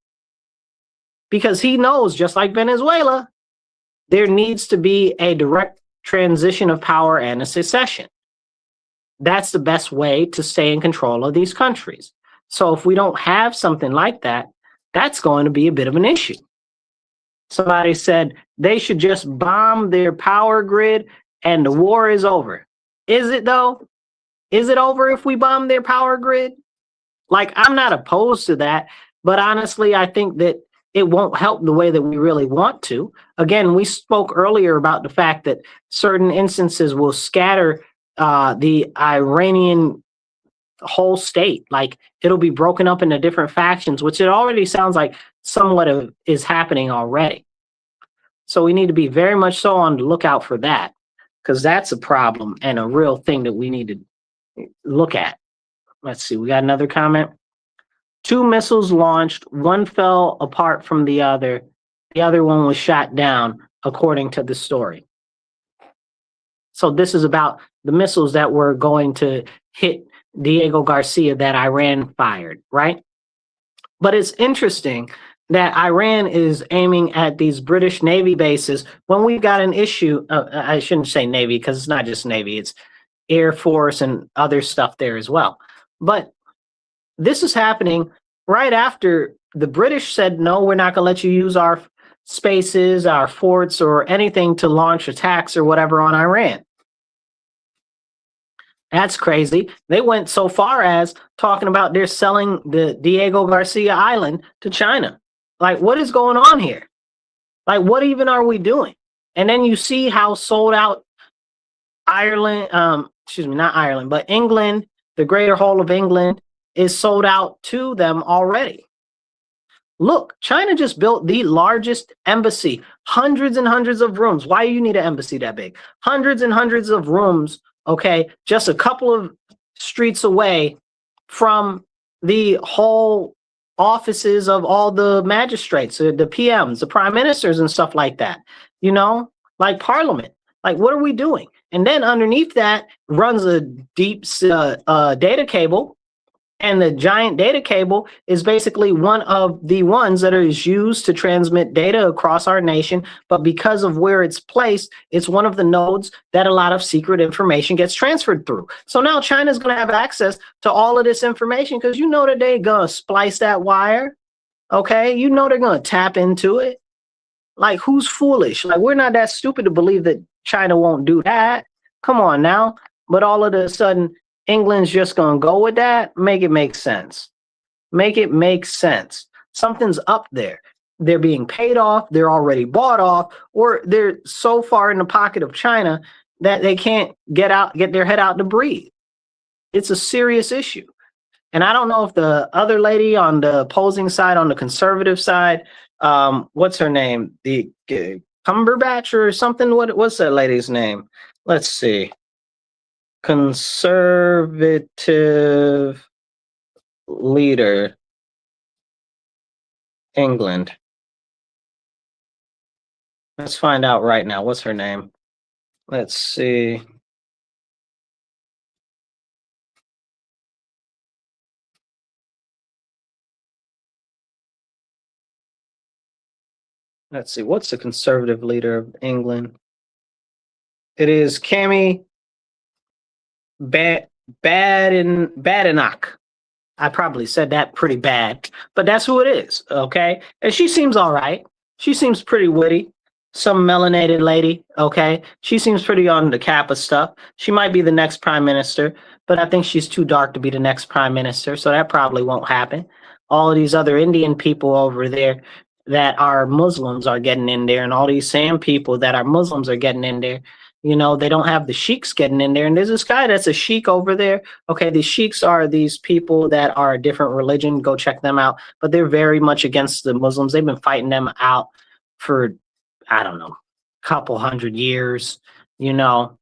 because he knows, just like Venezuela, there needs to be a direct transition of power and a secession. That's the best way to stay in control of these countries. So if we don't have something like that, that's going to be a bit of an issue. Somebody said they should just bomb their power grid and the war is over. Is it though? Is it over if we bomb their power grid? Like, I'm not opposed to that, but honestly, I think that it won't help the way that we really want to. Again, we spoke earlier about the fact that certain instances will scatter the Iranian whole state. Like it'll be broken up into different factions, which it already sounds like somewhat of is happening already. So we need to be very much so on the lookout for that, because that's a problem and a real thing that we need to look at. Let's see, we got another comment. 2 missiles launched, one fell apart from the other. The other one was shot down, according to the story. So this is about the missiles that were going to hit Diego Garcia that Iran fired, right? But it's interesting that Iran is aiming at these British Navy bases when we've got an issue. I shouldn't say Navy because it's not just Navy, it's Air Force and other stuff there as well. But this is happening right after the British said, no, we're not going to let you use our spaces, our forts, or anything to launch attacks or whatever on Iran. That's crazy. They went so far as talking about they're selling the Diego Garcia Island to China. Like, what is going on here? Like, what even are we doing? And then you see how sold out Ireland, not Ireland, but England, the greater whole of England is sold out to them already. Look, China just built the largest embassy, hundreds and hundreds of rooms. Why do you need an embassy that big? Hundreds and hundreds of rooms, okay, just a couple of streets away from the whole offices of all the magistrates, the PMs, the prime ministers and stuff like that, you know, like parliament. Like, what are we doing? And then underneath that runs a deep data cable. And the giant data cable is basically one of the ones that is used to transmit data across our nation. But because of where it's placed, it's one of the nodes that a lot of secret information gets transferred through. So now China's going to have access to all of this information because you know that they're going to splice that wire. Okay, you know they're going to tap into it. Like, who's foolish? Like, we're not that stupid to believe that China won't do that. Come on now. But all of a sudden, England's just going to go with that? Make it make sense. Make it make sense. Something's up there. They're being paid off, they're already bought off, or they're so far in the pocket of China that they can't get their head out to breathe. It's a serious issue. And I don't know if the other lady on the opposing side, on the conservative side, what's her name? The Cumberbatch or something? What's that lady's name? Let's see. Conservative leader, England. Let's find out right now. What's her name? Let's see. Let's see. What's the conservative leader of England? It is Cammy Badenoch. I probably said that pretty bad, but that's who it is, okay? And she seems all right. She seems pretty witty. Some melanated lady, okay? She seems pretty on the cap of stuff. She might be the next prime minister, but I think she's too dark to be the next prime minister, so that probably won't happen. All of these other Indian people over there that are Muslims are getting in there, and all these same people that are Muslims are getting in there. You know, they don't have the sheiks getting in there. And there's this guy that's a sheik over there. Okay, the sheiks are these people that are a different religion. Go check them out. But they're very much against the Muslims. They've been fighting them out for, I don't know, a couple hundred years, you know,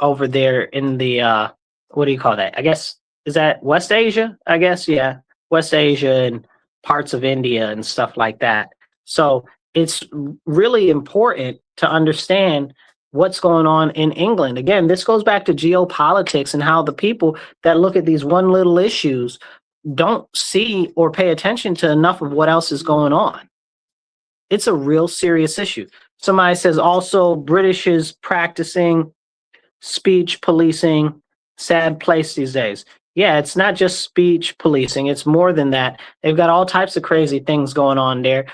over there in the, what do you call that? I guess, is that West Asia? I guess, yeah. West Asia and parts of India and stuff like that. So it's really important to understand what's going on in England. Again, this goes back to geopolitics and how the people that look at these one little issues don't see or pay attention to enough of what else is going on. It's a real serious issue. Somebody says also British is practicing speech policing, sad place these days. Yeah, it's not just speech policing. It's more than that. They've got all types of crazy things going on there.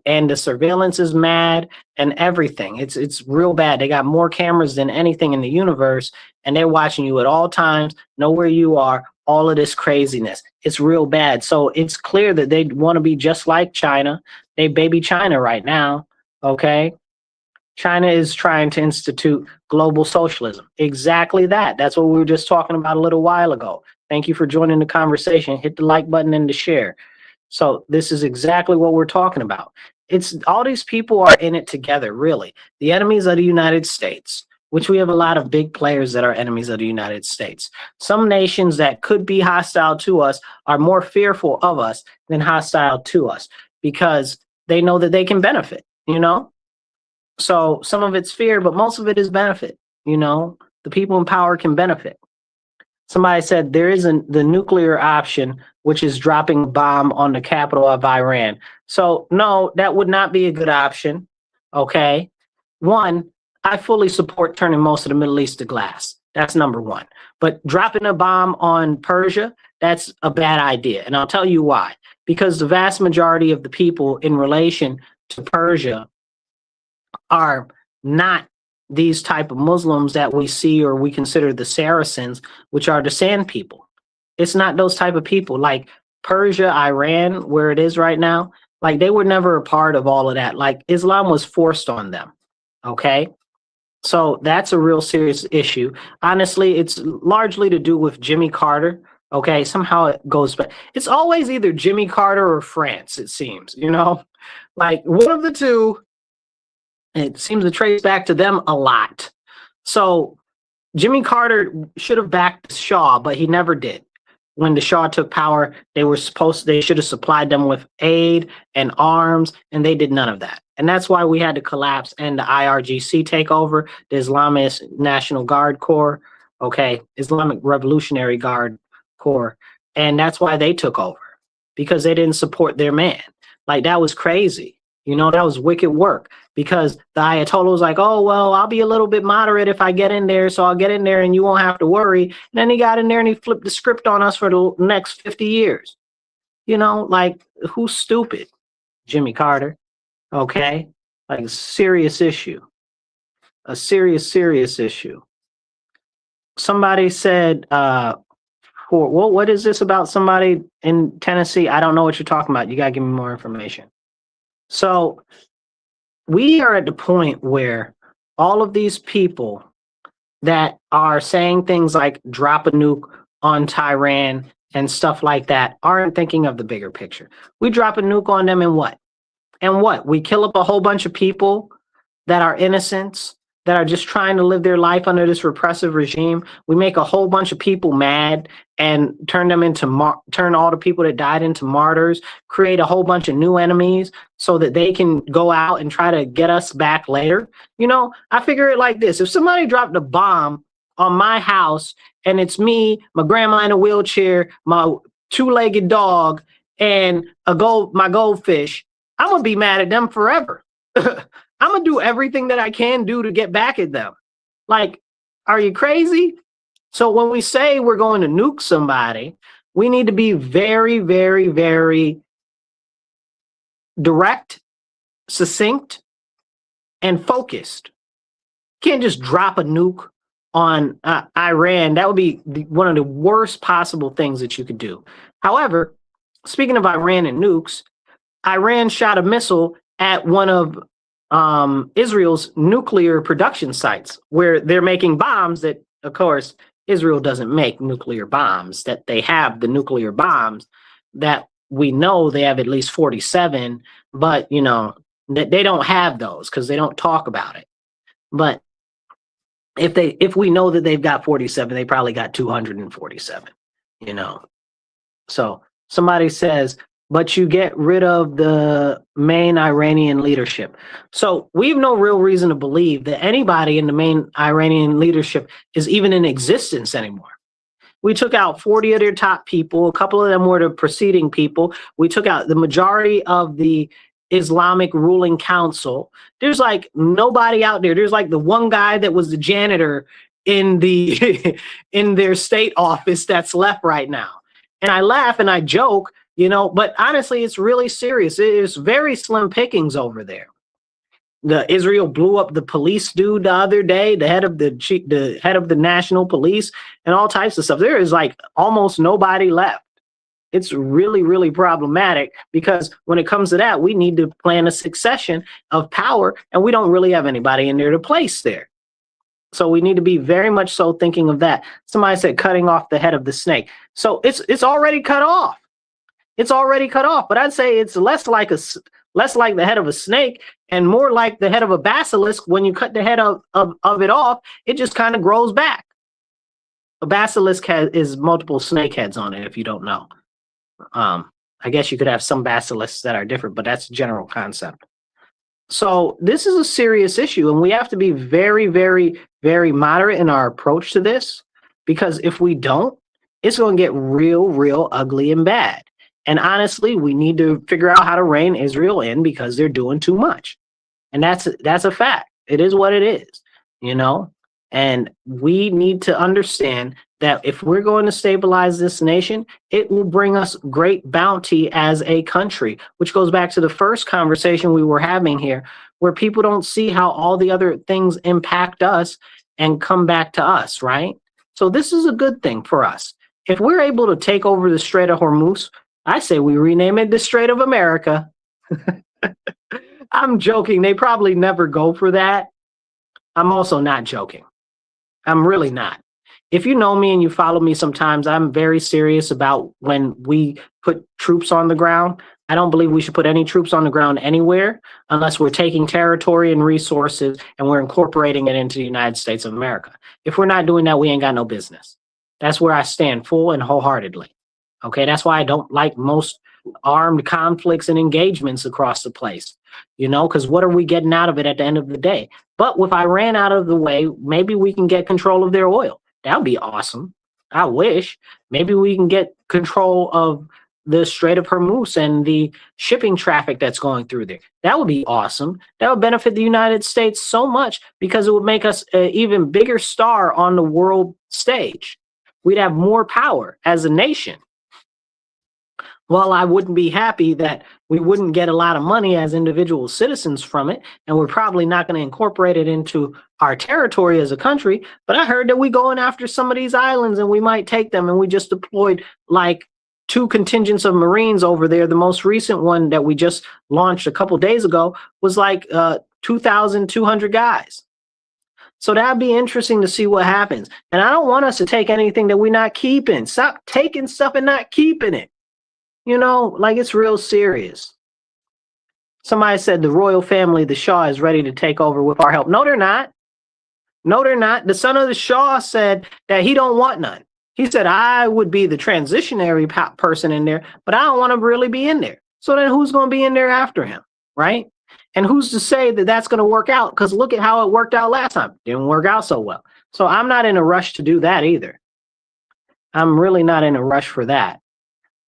And the surveillance is mad and everything. It's real bad. They got more cameras than anything in the universe, and they're watching you at all times, know where you are, all of this craziness. It's real bad. So it's clear that they want to be just like China. They baby China right now, okay? China is trying to institute global socialism. Exactly that. That's what we were just talking about a little while ago. Thank you for joining the conversation. Hit the like button and the share. So this is exactly what we're talking about. It's all these people are in it together, really. The enemies of the United States, which we have a lot of big players that are enemies of the United States. Some nations that could be hostile to us are more fearful of us than hostile to us because they know that they can benefit, you know? So some of it's fear, but most of it is benefit, you know? The people in power can benefit. Somebody said there isn't the nuclear option, which is dropping a bomb on the capital of Iran. So, no, that would not be a good option. Okay. One, I fully support turning most of the Middle East to glass. That's number one. But dropping a bomb on Persia, that's a bad idea. And I'll tell you why. Because the vast majority of the people in relation to Persia are not these type of Muslims that we see or we consider the Saracens, which are the sand people. It's not those type of people like Persia, Iran, where it is right now. Like they were never a part of all of that. Like Islam was forced on them. Okay. So that's a real serious issue. Honestly, it's largely to do with Jimmy Carter. Okay. Somehow it goes back. It's always either Jimmy Carter or France, it seems, you know, like one of the two. It seems to trace back to them a lot. So Jimmy Carter should have backed Shaw, but he never did. When the Shaw took power, they should have supplied them with aid and arms, and they did none of that. And that's why we had to collapse and the IRGC take over, the Islamic National Guard Corps, okay, Islamic Revolutionary Guard Corps. And that's why they took over, because they didn't support their man. Like that was crazy. You know, that was wicked work because the Ayatollah was like, oh, well, I'll be a little bit moderate if I get in there. So I'll get in there and you won't have to worry. And then he got in there and he flipped the script on us for the next 50 years. You know, like who's stupid? Jimmy Carter. Okay. Like a serious issue. A serious issue. Somebody said, what is this about somebody in Tennessee? I don't know what you're talking about. You got to give me more information. So we are at the point where all of these people that are saying things like drop a nuke on Tehran and stuff like that aren't thinking of the bigger picture. We drop a nuke on them and what? And what? We kill up a whole bunch of people that are innocents, that are just trying to live their life under this repressive regime. We make a whole bunch of people mad and turn them into turn all the people that died into martyrs, create a whole bunch of new enemies so that they can go out and try to get us back later. You know, I figure it like this. If somebody dropped a bomb on my house and it's me, my grandma in a wheelchair, my two-legged dog, and my goldfish, I'm going to be mad at them forever. I'm going to do everything that I can do to get back at them. Like, are you crazy? So when we say we're going to nuke somebody, we need to be very, very, very direct, succinct, and focused. Can't just drop a nuke on Iran. That would be one of the worst possible things that you could do. However, speaking of Iran and nukes, Iran shot a missile at one of Israel's nuclear production sites where they're making bombs that, of course, Israel doesn't make nuclear bombs, that they have the nuclear bombs that we know they have at least 47, but, you know, they don't have those because they don't talk about it. But if we know that they've got 47, they probably got 247, you know. So somebody says, but you get rid of the main Iranian leadership. So we have no real reason to believe that anybody in the main Iranian leadership is even in existence anymore. We took out 40 of their top people. A couple of them were the preceding people. We took out the majority of the Islamic ruling council. There's like nobody out there. There's like the one guy that was the janitor in the in their state office that's left right now. And I laugh and I joke, you know, but honestly, it's really serious. It is very slim pickings over there. The Israel blew up the police dude the other day, the head of the national police, and all types of stuff. There is like almost nobody left. It's really, really problematic because when it comes to that, we need to plan a succession of power, and we don't really have anybody in there to place there. So we need to be very much so thinking of that. Somebody said cutting off the head of the snake. So it's already cut off. It's already cut off. But I'd say it's less like the head of a snake and more like the head of a basilisk. When you cut the head of it off, it just kind of grows back. A basilisk is multiple snake heads on it, if you don't know. I guess you could have some basilisks that are different, but that's a general concept. So this is a serious issue, and we have to be very, very, very moderate in our approach to this, because if we don't, it's going to get real, real ugly and bad. And honestly, we need to figure out how to rein Israel in because they're doing too much. And that's a fact. It is what it is, you know? And we need to understand that if we're going to stabilize this nation, it will bring us great bounty as a country, which goes back to the first conversation we were having here, where people don't see how all the other things impact us and come back to us, right? So this is a good thing for us. If we're able to take over the Strait of Hormuz, I say we rename it the Strait of America. I'm joking. They probably never go for that. I'm also not joking. I'm really not. If you know me and you follow me sometimes, I'm very serious about when we put troops on the ground. I don't believe we should put any troops on the ground anywhere unless we're taking territory and resources and we're incorporating it into the United States of America. If we're not doing that, we ain't got no business. That's where I stand full and wholeheartedly. Okay, that's why I don't like most armed conflicts and engagements across the place, you know, because what are we getting out of it at the end of the day? But if Iran out of the way, maybe we can get control of their oil. That would be awesome. I wish. Maybe we can get control of the Strait of Hormuz and the shipping traffic that's going through there. That would be awesome. That would benefit the United States so much because it would make us an even bigger star on the world stage. We'd have more power as a nation. Well, I wouldn't be happy that we wouldn't get a lot of money as individual citizens from it, and we're probably not going to incorporate it into our territory as a country. But I heard that we're going after some of these islands and we might take them, and we just deployed like 2 contingents of Marines over there. The most recent one that we just launched a couple days ago was like 2,200 guys. So that'd be interesting to see what happens. And I don't want us to take anything that we're not keeping. Stop taking stuff and not keeping it. You know, like it's real serious. Somebody said the royal family, the Shah, is ready to take over with our help. No, they're not. No, they're not. The son of the Shah said that he don't want none. He said, I would be the transitionary person in there, but I don't want to really be in there. So then who's going to be in there after him, right? And who's to say that that's going to work out? Because look at how it worked out last time. Didn't work out so well. So I'm not in a rush to do that either. I'm really not in a rush for that.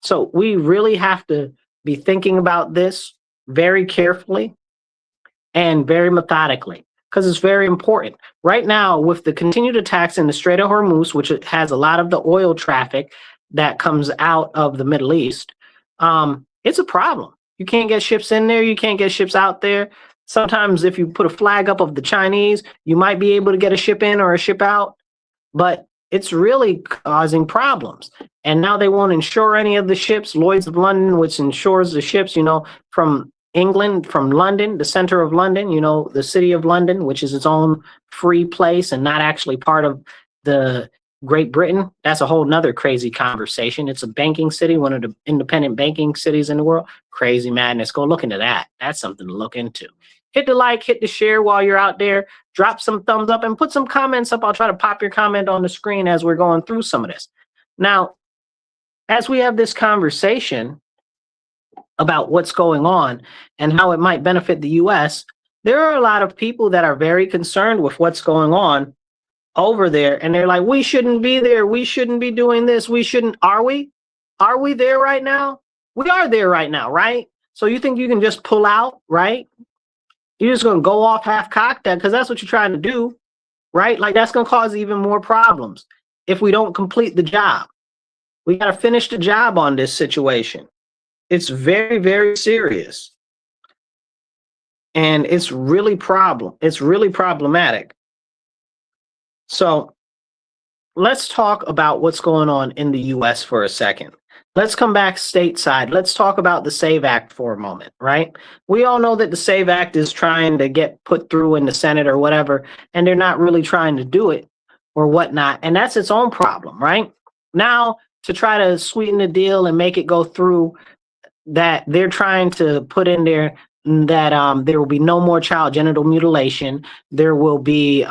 So we really have to be thinking about this very carefully and very methodically, because it's very important. Right now, with the continued attacks in the Strait of Hormuz, which has a lot of the oil traffic that comes out of the Middle East, it's a problem. You can't get ships in there. You can't get ships out there. Sometimes if you put a flag up of the Chinese, you might be able to get a ship in or a ship out, but it's really causing problems. And now they won't insure any of the ships. Lloyd's of London, which insures the ships, you know, from England, from London, the center of London, you know, the city of London, which is its own free place and not actually part of the Great Britain. That's a whole nother crazy conversation. It's a banking city, one of the independent banking cities in the world. Crazy madness. Go look into that. That's something to look into. Hit the like, hit the share while you're out there. Drop some thumbs up and put some comments up. I'll try to pop your comment on the screen as we're going through some of this. Now, as we have this conversation about what's going on and how it might benefit the U.S., there are a lot of people that are very concerned with what's going on over there. And they're like, we shouldn't be there. We shouldn't be doing this. We shouldn't. Are we? Are we there right now? We are there right now, right? So you think you can just pull out, right? You're just going to go off half-cocked that because that's what you're trying to do, right? Like that's going to cause even more problems if we don't complete the job. We got to finish the job on this situation. It's very, very serious. And it's really problematic. So let's talk about what's going on in the U.S. for a second. Let's come back stateside. Let's talk about the SAVE Act for a moment, right? We all know that the SAVE Act is trying to get put through in the Senate or whatever, and they're not really trying to do it or whatnot. And that's its own problem, right? Now, to try to sweeten the deal and make it go through, that they're trying to put in there that there will be no more child genital mutilation. There will be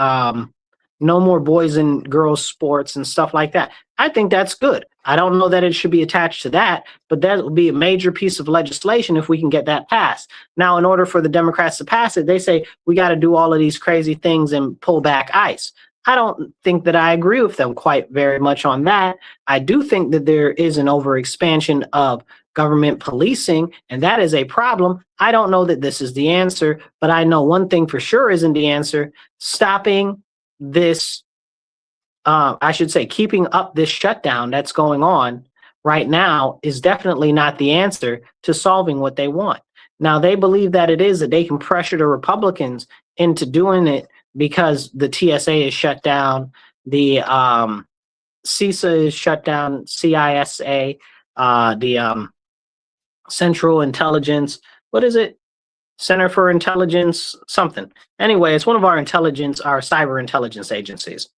no more boys and girls sports and stuff like that. I think that's good. I don't know that it should be attached to that, but that would be a major piece of legislation if we can get that passed. Now, in order for the Democrats to pass it, they say we got to do all of these crazy things and pull back ICE. I don't think that I agree with them quite very much on that. I do think that there is an overexpansion of government policing, and that is a problem. I don't know that this is the answer, but I know one thing for sure isn't the answer. Stopping this, I should say, keeping up this shutdown that's going on right now is definitely not the answer to solving what they want. Now, they believe that it is, that they can pressure the Republicans into doing it because the TSA is shut down, the CISA is shut down, CISA, the Central Intelligence, what is it? Center for Intelligence, something. Anyway, it's one of our cyber intelligence agencies.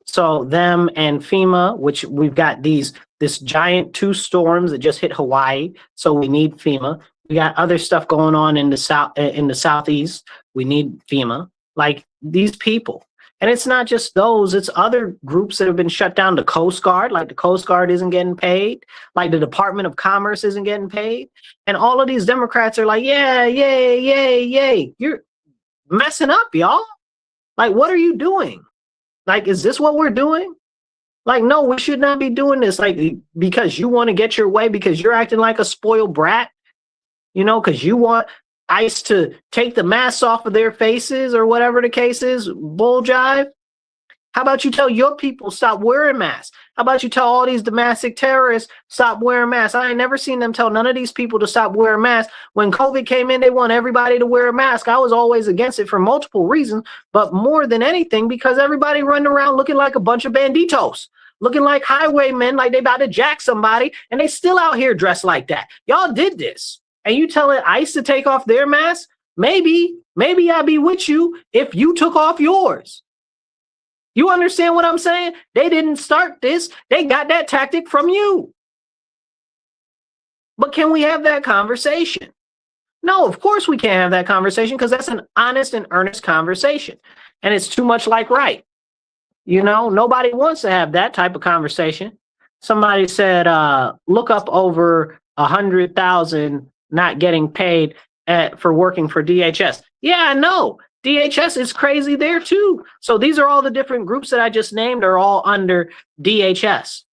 So them and FEMA, which we've got this giant 2 storms that just hit Hawaii, so we need FEMA. We got other stuff going on in the southeast. We need FEMA. Like these people. And it's not just those, it's other groups that have been shut down. The Coast Guard, like the Coast Guard isn't getting paid, like the Department of Commerce isn't getting paid. And all of these Democrats are like, yeah, yay, yay, yay. You're messing up, y'all. Like, what are you doing? Like, is this what we're doing? Like, no, we should not be doing this. Like, because you want to get your way, because you're acting like a spoiled brat, you know, because you want ICE to take the masks off of their faces or whatever the case is, bull jive. How about you tell your people stop wearing masks? How about you tell all these domestic terrorists stop wearing masks? I ain't never seen them tell none of these people to stop wearing masks. When COVID came in, they want everybody to wear a mask. I was always against it for multiple reasons, but more than anything, because everybody running around looking like a bunch of banditos, looking like highwaymen, like they about to jack somebody, and they still out here dressed like that. Y'all did this. And you telling ICE to take off their mask? Maybe I'd be with you if you took off yours. You understand what I'm saying? They didn't start this. They got that tactic from you. But can we have that conversation? No, of course we can't have that conversation, because that's an honest and earnest conversation. And it's too much like right. You know, nobody wants to have that type of conversation. Somebody said, look up over 100,000 not getting paid for working for DHS. Yeah, I know. DHS is crazy there too. So these are all the different groups that I just named are all under DHS.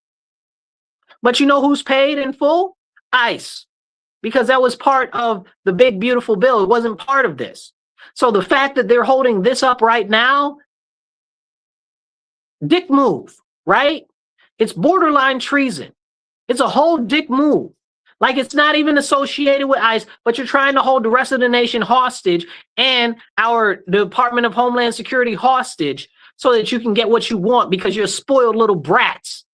But you know who's paid in full? ICE. Because that was part of the big, beautiful bill. It wasn't part of this. So the fact that they're holding this up right now, dick move, right? It's borderline treason. It's a whole dick move. Like, it's not even associated with ICE, but you're trying to hold the rest of the nation hostage and our Department of Homeland Security hostage so that you can get what you want because you're spoiled little brats.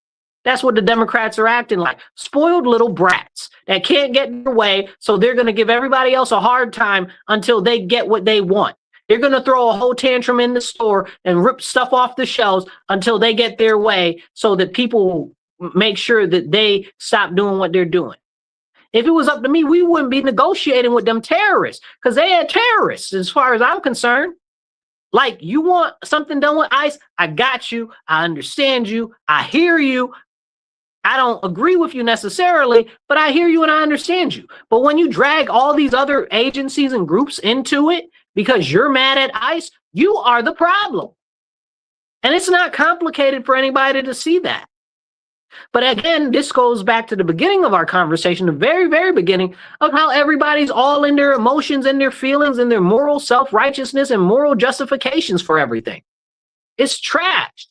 That's what the Democrats are acting like. Spoiled little brats that can't get in their way, so they're going to give everybody else a hard time until they get what they want. They're going to throw a whole tantrum in the store and rip stuff off the shelves until they get their way so that people make sure that they stop doing what they're doing. If it was up to me, we wouldn't be negotiating with them terrorists because they are terrorists as far as I'm concerned. Like, you want something done with ICE? I got you. I understand you. I hear you. I don't agree with you necessarily, but I hear you and I understand you. But when you drag all these other agencies and groups into it because you're mad at ICE, you are the problem. And it's not complicated for anybody to see that. But again, this goes back to the beginning of our conversation, the very, very beginning of how everybody's all in their emotions and their feelings and their moral self-righteousness and moral justifications for everything. It's trash.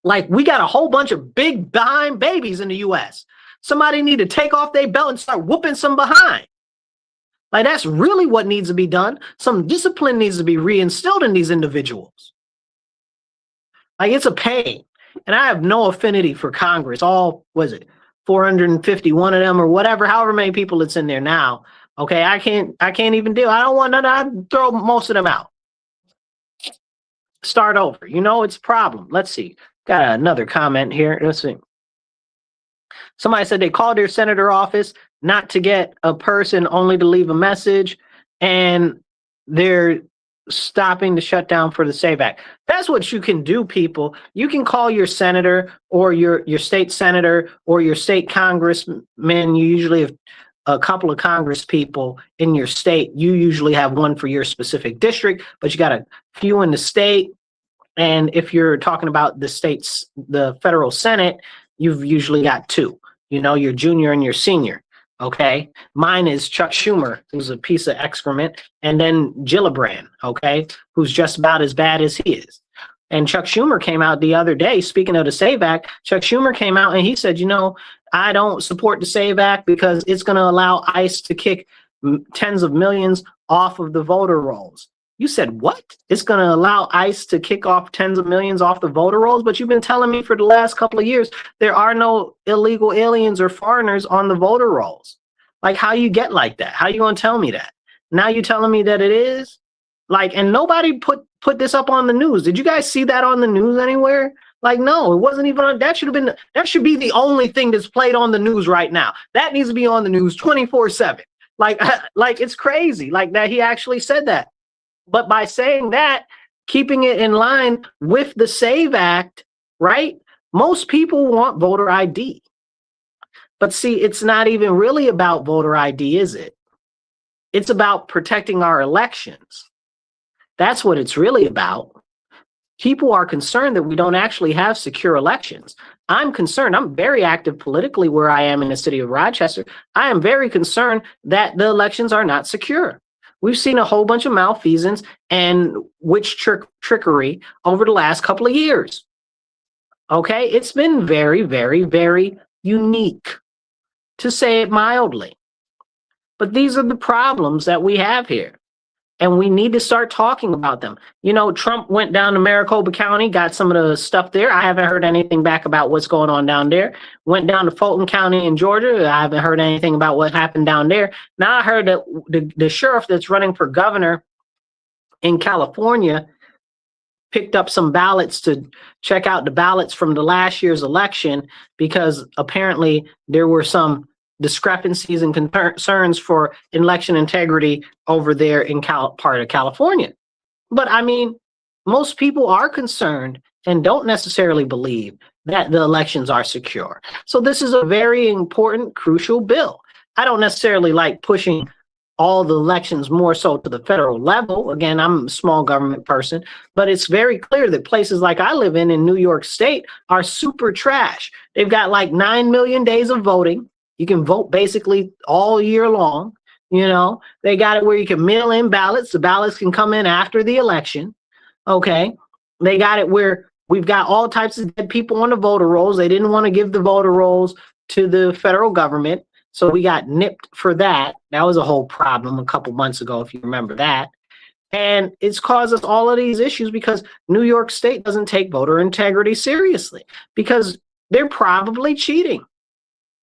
Like, we got a whole bunch of big behind babies in the US. Somebody need to take off their belt and start whooping some behind. Like, that's really what needs to be done. Some discipline needs to be reinstilled in these individuals. Like, it's a pain. And I have no affinity for Congress. All, was it, 451 of them or whatever, however many people it's in there now. Okay, I can't even deal. I don't want none. I'd throw most of them out. Start over. You know, it's a problem. Let's see. Got another comment here. Let's see. Somebody said they called their senator office not to get a person, only to leave a message, and they're stopping the shutdown for the SAVE Act. That's what you can do, people. You can call your senator or your state senator or your state congressman. You usually have a couple of congress people in your state. You usually have one for your specific district, but you got a few in the state. And if you're talking about the federal Senate, you've usually got two, you know, your junior and your senior. Okay. Mine is Chuck Schumer, who's a piece of excrement, and then Gillibrand, okay, who's just about as bad as he is. And Chuck Schumer came out the other day, speaking of the SAVE Act, Chuck Schumer came out and he said, you know, I don't support the SAVE Act because it's going to allow ICE to kick tens of millions off of the voter rolls. You said, what? It's going to allow ICE to kick off tens of millions off the voter rolls? But you've been telling me for the last couple of years, there are no illegal aliens or foreigners on the voter rolls. Like, how you get like that? How you going to tell me that? Now you telling me that it is? Like, and nobody put this up on the news. Did you guys see that on the news anywhere? Like, no, it wasn't even on. That should be the only thing that's played on the news right now. That needs to be on the news 24/7. Like it's crazy. Like that he actually said that. But by saying that, keeping it in line with the SAVE Act, right? Most people want voter ID. But see, it's not even really about voter ID, is it? It's about protecting our elections. That's what it's really about. People are concerned that we don't actually have secure elections. I'm concerned. I'm very active politically where I am in the city of Rochester. I am very concerned that the elections are not secure. We've seen a whole bunch of malfeasance and witch trickery over the last couple of years. Okay, it's been very, very, very unique, to say it mildly. But these are the problems that we have here, and we need to start talking about them. You know, Trump went down to Maricopa County, got some of the stuff there. I haven't heard anything back about what's going on down there. Went down to Fulton County in Georgia. I haven't heard anything about what happened down there. Now I heard that the sheriff that's running for governor in California picked up some ballots to check out the ballots from the last year's election, because apparently there were some discrepancies and concerns for election integrity over there in part of California. But I mean, most people are concerned and don't necessarily believe that the elections are secure. So this is a very important, crucial bill. I don't necessarily like pushing all the elections more so to the federal level. Again, I'm a small government person, but it's very clear that places like I live in New York State are super trash. They've got like 9 million days of voting. You can vote basically all year long. You know, they got it where you can mail in ballots. The ballots can come in after the election. Okay. They got it where we've got all types of dead people on the voter rolls. They didn't want to give the voter rolls to the federal government, so we got nipped for that. That was a whole problem a couple months ago, if you remember that. And it's caused us all of these issues because New York State doesn't take voter integrity seriously, because they're probably cheating.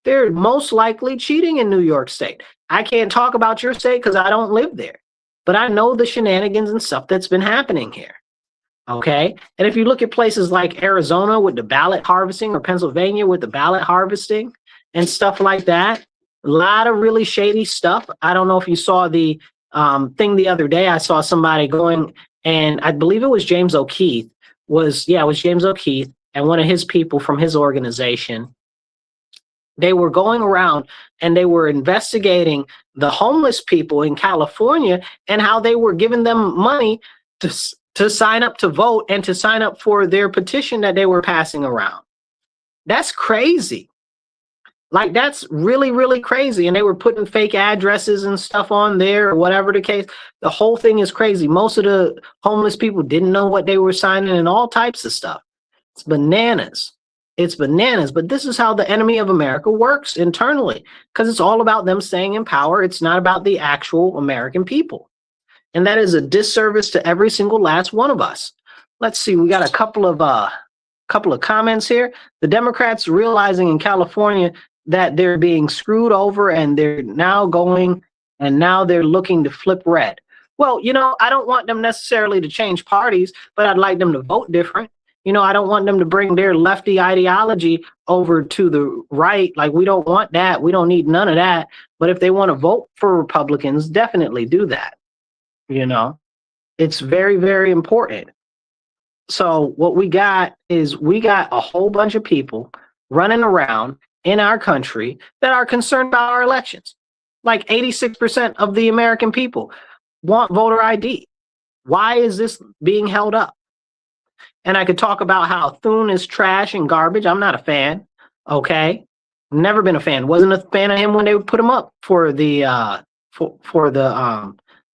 They're most likely cheating in New York State. I can't talk about your state because I don't live there, but I know the shenanigans and stuff that's been happening here. Okay. And if you look at places like Arizona with the ballot harvesting, or Pennsylvania with the ballot harvesting and stuff like that, a lot of really shady stuff. I don't know if you saw the thing the other day. I saw somebody going, and I believe it was James O'Keefe, it was James O'Keefe and one of his people from his organization. They were going around and they were investigating the homeless people in California and how they were giving them money to sign up to vote and to sign up for their petition that they were passing around. That's crazy. Like, that's really, really crazy. And they were putting fake addresses and stuff on there, or whatever the case. The whole thing is crazy. Most of the homeless people didn't know what they were signing and all types of stuff. It's bananas. It's bananas. But this is how the enemy of America works internally, because it's all about them staying in power. It's not about the actual American people. And that is a disservice to every single last one of us. Let's see. We got a couple of comments here. The Democrats realizing in California that they're being screwed over and they're now going and now they're looking to flip red. Well, I don't want them necessarily to change parties, but I'd like them to vote different. I don't want them to bring their lefty ideology over to the right. Like, we don't want that. We don't need none of that. But if they want to vote for Republicans, definitely do that. It's very, very important. So what we got is a whole bunch of people running around in our country that are concerned about our elections. Like 86% of the American people want voter ID. Why is this being held up? And I could talk about how Thune is trash and garbage. I'm not a fan. Okay. Never been a fan. Wasn't a fan of him when they would put him up for the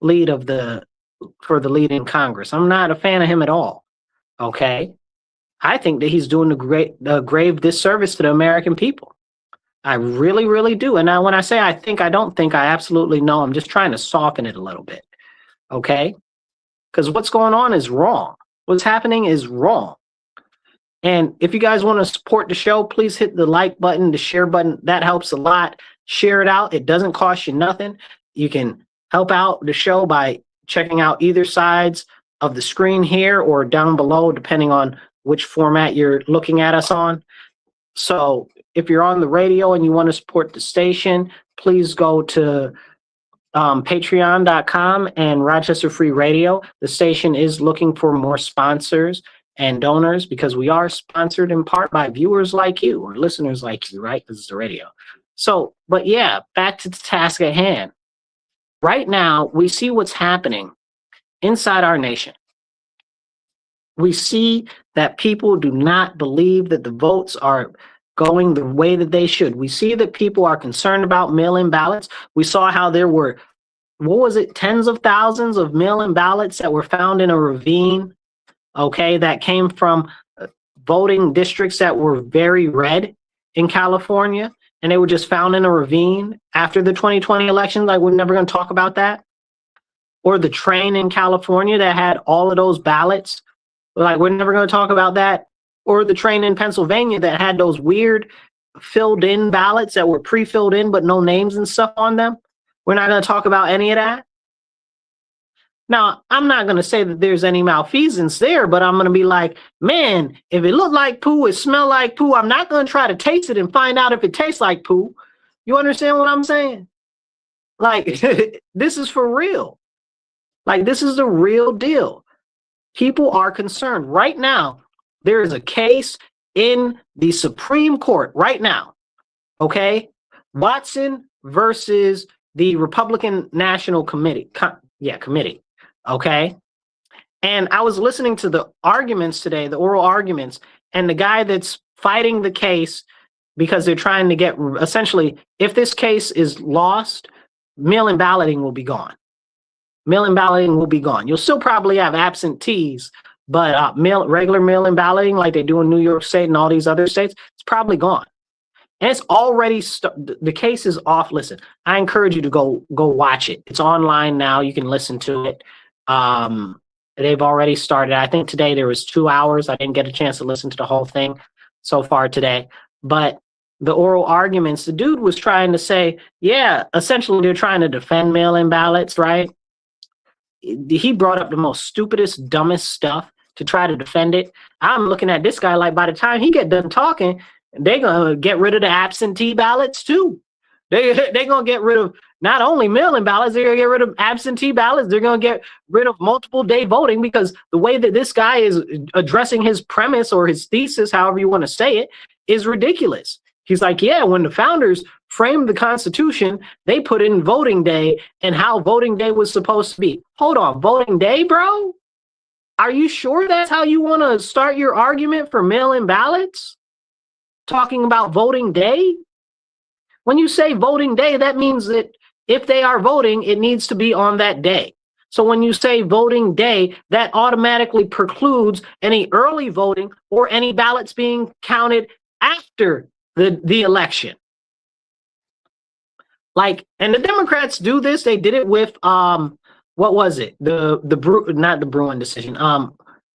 lead in Congress. I'm not a fan of him at all. Okay. I think that he's doing a grave disservice to the American people. I really, really do. And now when I say I think, I don't think, I absolutely know. I'm just trying to soften it a little bit. Okay. Because what's going on is wrong. What's happening is wrong. And if you guys want to support the show, please hit the like button, the share button. That helps a lot. Share it out. It doesn't cost you nothing. You can help out the show by checking out either sides of the screen here or down below, depending on which format you're looking at us on. So if you're on the radio and you want to support the station, please go to patreon.com and Rochester Free Radio. The station is looking for more sponsors and donors because we are sponsored in part by viewers like you or listeners like you, right? Because it's the radio. So, but yeah, back to the task at hand. Right now, we see what's happening inside our nation. We see that people do not believe that the votes are going the way that they should. We see that people are concerned about mail-in ballots. We saw how there were, tens of thousands of mail-in ballots that were found in a ravine, okay, that came from voting districts that were very red in California, and they were just found in a ravine after the 2020 election. Like, we're never going to talk about that. Or the train in California that had all of those ballots. Like, we're never going to talk about that. Or the train in Pennsylvania that had those weird filled in ballots that were pre-filled in but no names and stuff on them. We're not going to talk about any of that. Now, I'm not going to say that there's any malfeasance there, but I'm going to be like, man, if it looked like poo, it smelled like poo, I'm not going to try to taste it and find out if it tastes like poo. You understand what I'm saying? Like, this is for real. Like, this is the real deal. People are concerned. Right now, there is a case in the Supreme Court right now, okay? Watson versus the Republican National Committee, committee, okay? And I was listening to the arguments today, the oral arguments, and the guy that's fighting the case because they're trying to get, essentially, if this case is lost, mail-in balloting will be gone. Mail-in balloting will be gone. You'll still probably have absentees, but regular mail-in balloting like they do in New York State and all these other states, it's probably gone. And it's already, the case is off. Listen, I encourage you to go watch it. It's online now. You can listen to it. They've already started. I think today there was 2 hours. I didn't get a chance to listen to the whole thing so far today. But the oral arguments, the dude was trying to say, yeah, essentially they're trying to defend mail-in ballots, right? He brought up the most stupidest, dumbest stuff to try to defend it. I'm looking at this guy like by the time he get done talking, they're going to get rid of the absentee ballots too. They're going to get rid of not only mail-in ballots, they're going to get rid of absentee ballots. They're going to get rid of multiple day voting because the way that this guy is addressing his premise or his thesis, however you want to say it, is ridiculous. He's like, yeah, when the founders framed the Constitution, they put in voting day and how voting day was supposed to be. Hold on, voting day, bro? Are you sure that's how you want to start your argument for mail-in ballots? Talking about voting day? When you say voting day, that means that if they are voting, it needs to be on that day. So when you say voting day, that automatically precludes any early voting or any ballots being counted after the election. Like, and the Democrats do this. They did it with what was it? Not the Bruin decision.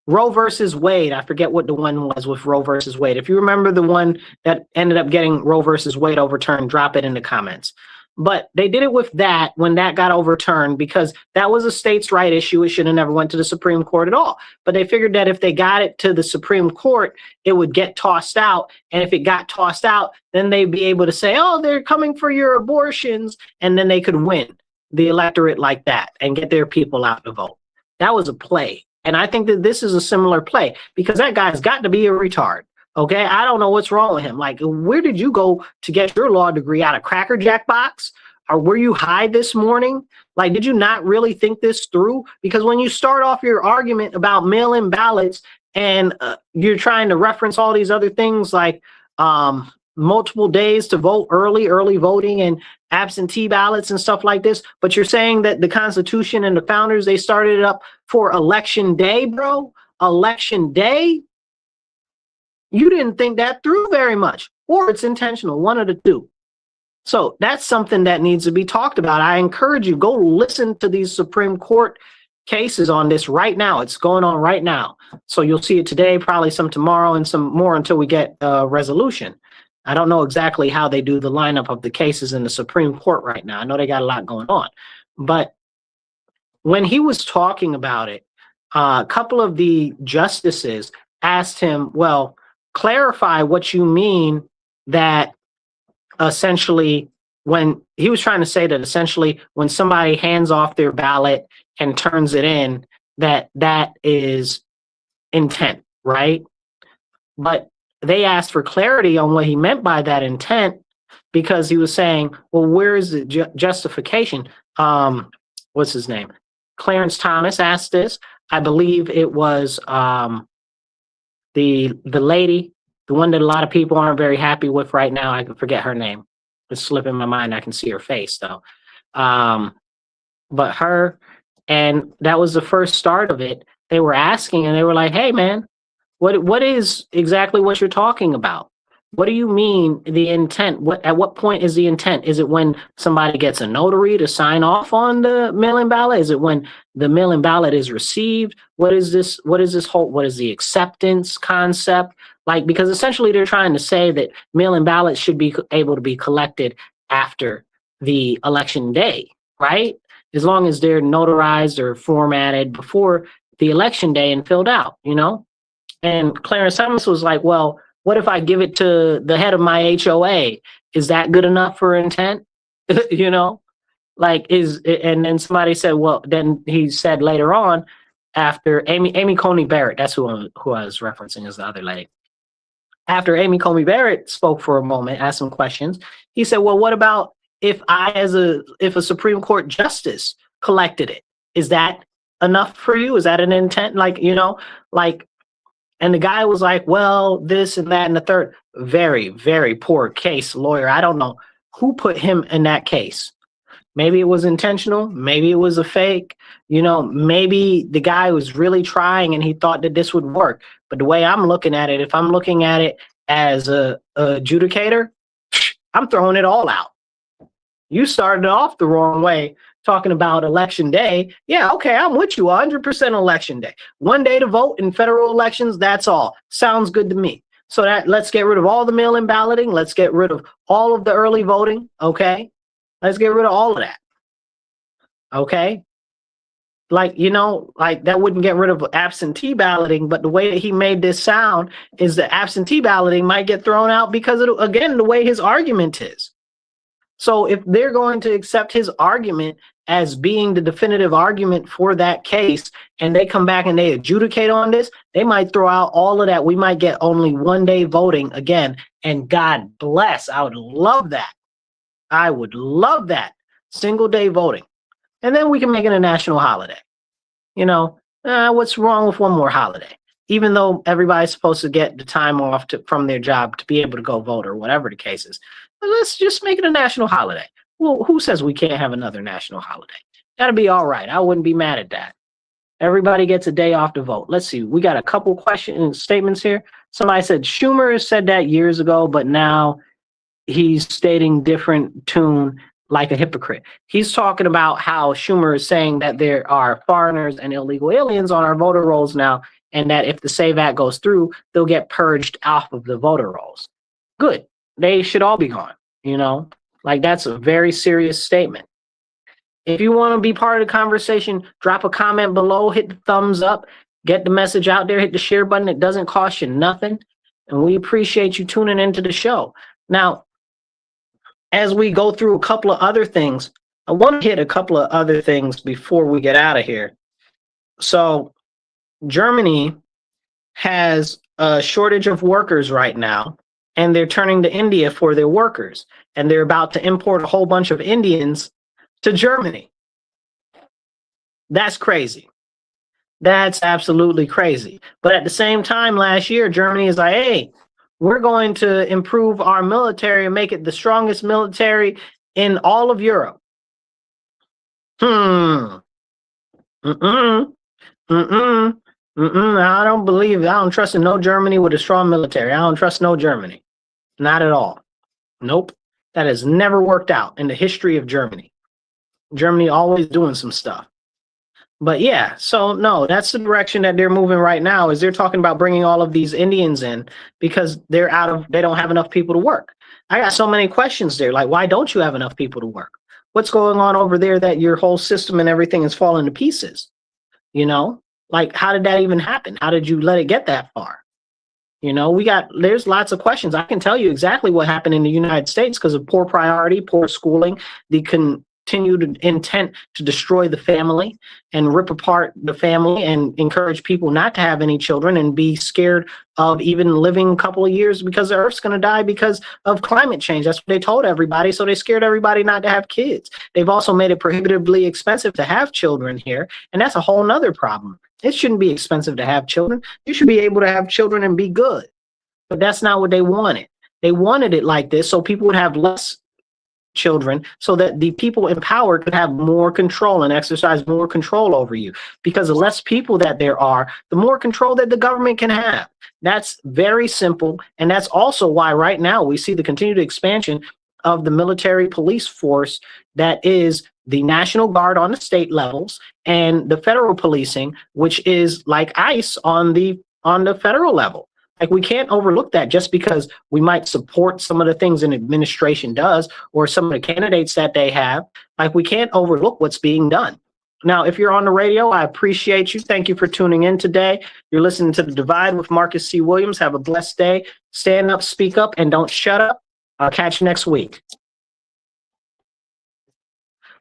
Roe versus Wade. I forget what the one was with Roe versus Wade. If you remember the one that ended up getting Roe versus Wade overturned, drop it in the comments. But they did it with that when that got overturned because that was a states' right issue. It should have never went to the Supreme Court at all. But they figured that if they got it to the Supreme Court, it would get tossed out. And if it got tossed out, then they'd be able to say, oh, they're coming for your abortions. And then they could win the electorate like that and get their people out to vote. That was a play. And I think that this is a similar play because that guy's got to be a retard. Okay, I don't know what's wrong with him. Like, where did you go to get your law degree? Out of Cracker Jack box? Or were you high this morning? Like, did you not really think this through? Because when you start off your argument about mail-in ballots and you're trying to reference all these other things like multiple days to vote early voting and absentee ballots and stuff like this, but you're saying that the Constitution and the founders, they started it up for election day, bro? Election day? You didn't think that through very much, or it's intentional, one of the two. So that's something that needs to be talked about. I encourage you, go listen to these Supreme Court cases on this right now. It's going on right now. So you'll see it today, probably some tomorrow, and some more until we get a resolution. I don't know exactly how they do the lineup of the cases in the Supreme Court right now. I know they got a lot going on. But when he was talking about it, a couple of the justices asked him, well, clarify what you mean that essentially when he was trying to say that essentially when somebody hands off their ballot and turns it in, that is intent, right? But they asked for clarity on what he meant by that intent because he was saying, well, where is the justification? What's his name? Clarence Thomas asked this. I believe it was the lady, the one that a lot of people aren't very happy with right now. I can forget her name. It's slipping my mind. I can see her face though. But her, and that was the first start of it. They were asking and they were like, hey man, what is exactly what you're talking about? What do you mean the intent? At what point is the intent? Is it when somebody gets a notary to sign off on the mail-in ballot? Is it when the mail-in ballot is received? What is this whole, what is the acceptance concept? Like, because essentially they're trying to say that mail-in ballots should be able to be collected after the election day, right? As long as they're notarized or formatted before the election day and filled out, you know? And Clarence Thomas was like, well, what if I give it to the head of my HOA? Is that good enough for intent? You know, like and then somebody said, well, then he said later on after Amy Coney Barrett, that's who I was referencing as the other lady. After Amy Coney Barrett spoke for a moment, asked some questions, he said, well, what about if if a Supreme Court justice collected it? Is that enough for you? Is that an intent? Like, you know, like, and the guy was like, well, this and that and the third. Very, very poor case lawyer. I don't know who put him in that case. Maybe it was intentional. Maybe it was a fake. You know, maybe the guy was really trying and he thought that this would work. But the way I'm looking at it, if I'm looking at it as a adjudicator, I'm throwing it all out. You started off the wrong way talking about election day. Yeah, okay, I'm with you 100% election day. 1 day to vote in federal elections, that's all. Sounds good to me. So that let's get rid of all the mail-in balloting. Let's get rid of all of the early voting, okay? Let's get rid of all of that, okay? Like, you know, like that wouldn't get rid of absentee balloting, but the way that he made this sound is that absentee balloting might get thrown out because of, again, the way his argument is. So if they're going to accept his argument as being the definitive argument for that case, and they come back and they adjudicate on this, they might throw out all of that. We might get only 1 day voting again. And God bless, I would love that. I would love that. Single day voting. And then we can make it a national holiday. You know, what's wrong with one more holiday? Even though everybody's supposed to get the time off from their job to be able to go vote or whatever the case is. But let's just make it a national holiday. Well, who says we can't have another national holiday? That'd be all right. I wouldn't be mad at that. Everybody gets a day off to vote. Let's see. We got a couple questions, statements here. Somebody said Schumer said that years ago, but now he's stating different tune like a hypocrite. He's talking about how Schumer is saying that there are foreigners and illegal aliens on our voter rolls now and that if the SAVE Act goes through, they'll get purged off of the voter rolls. Good. They should all be gone, you know? Like, that's a very serious statement. If you want to be part of the conversation, drop a comment below, hit the thumbs up, get the message out there, hit the share button. It doesn't cost you nothing. And we appreciate you tuning into the show. Now, as we go through a couple of other things, I want to hit a couple of other things before we get out of here. So Germany has a shortage of workers right now, and they're turning to India for their workers. And they're about to import a whole bunch of Indians to Germany. That's crazy. That's absolutely crazy. But at the same time, last year, Germany is like, hey, we're going to improve our military and make it the strongest military in all of Europe. I don't trust in no Germany with a strong military. I don't trust no Germany. Not at all. Nope. That has never worked out in the history of Germany. Germany always doing some stuff. But yeah, so no, that's the direction that they're moving right now, is they're talking about bringing all of these Indians in because they don't have enough people to work. I got so many questions there. Like, why don't you have enough people to work? What's going on over there that your whole system and everything is falling to pieces? You know, like, how did that even happen? How did you let it get that far? You know, there's lots of questions. I can tell you exactly what happened in the United States because of poor priority, poor schooling, the continued intent to destroy the family and rip apart the family and encourage people not to have any children and be scared of even living a couple of years because the Earth's going to die because of climate change. That's what they told everybody. So they scared everybody not to have kids. They've also made it prohibitively expensive to have children here. And that's a whole nother problem. It shouldn't be expensive to have children. You should be able to have children and be good. But that's not what they wanted. They wanted it like this so people would have less children so that the people in power could have more control and exercise more control over you. Because the less people that there are, the more control that the government can have. That's very simple. And that's also why right now we see the continued expansion of the military police force that is the National Guard on the state levels and the federal policing, which is like ICE on the federal level. Like, we can't overlook that just because we might support some of the things an administration does or some of the candidates that they have. Like, we can't overlook what's being done. Now, if you're on the radio, I appreciate you. Thank you for tuning in today. You're listening to The Divide with Marcus C. Williams. Have a blessed day. Stand up, speak up, and don't shut up. I'll catch you next week.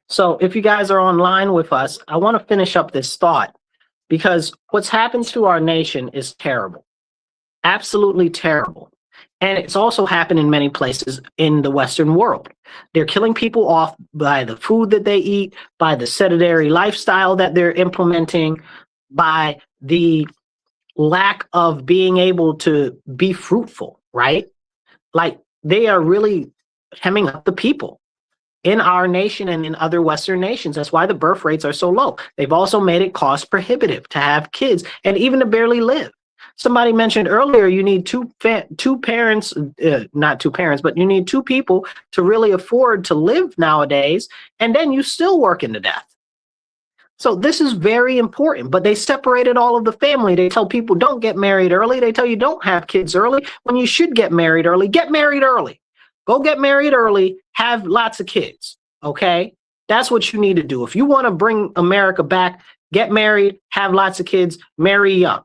So if you guys are online with us, I want to finish up this thought because what's happened to our nation is terrible. Absolutely terrible. And it's also happened in many places in the Western world. They're killing people off by the food that they eat, by the sedentary lifestyle that they're implementing, by the lack of being able to be fruitful, right? Like, they are really hemming up the people in our nation and in other Western nations. That's why the birth rates are so low. They've also made it cost prohibitive to have kids and even to barely live. Somebody mentioned earlier, you need two parents, not two parents, but you need two people to really afford to live nowadays, and then you still working to death. So this is very important, but they separated all of the family. They tell people don't get married early. They tell you don't have kids early when you should get married early. Get married early. Go get married early, have lots of kids, okay? That's what you need to do. If you want to bring America back, get married, have lots of kids, marry young.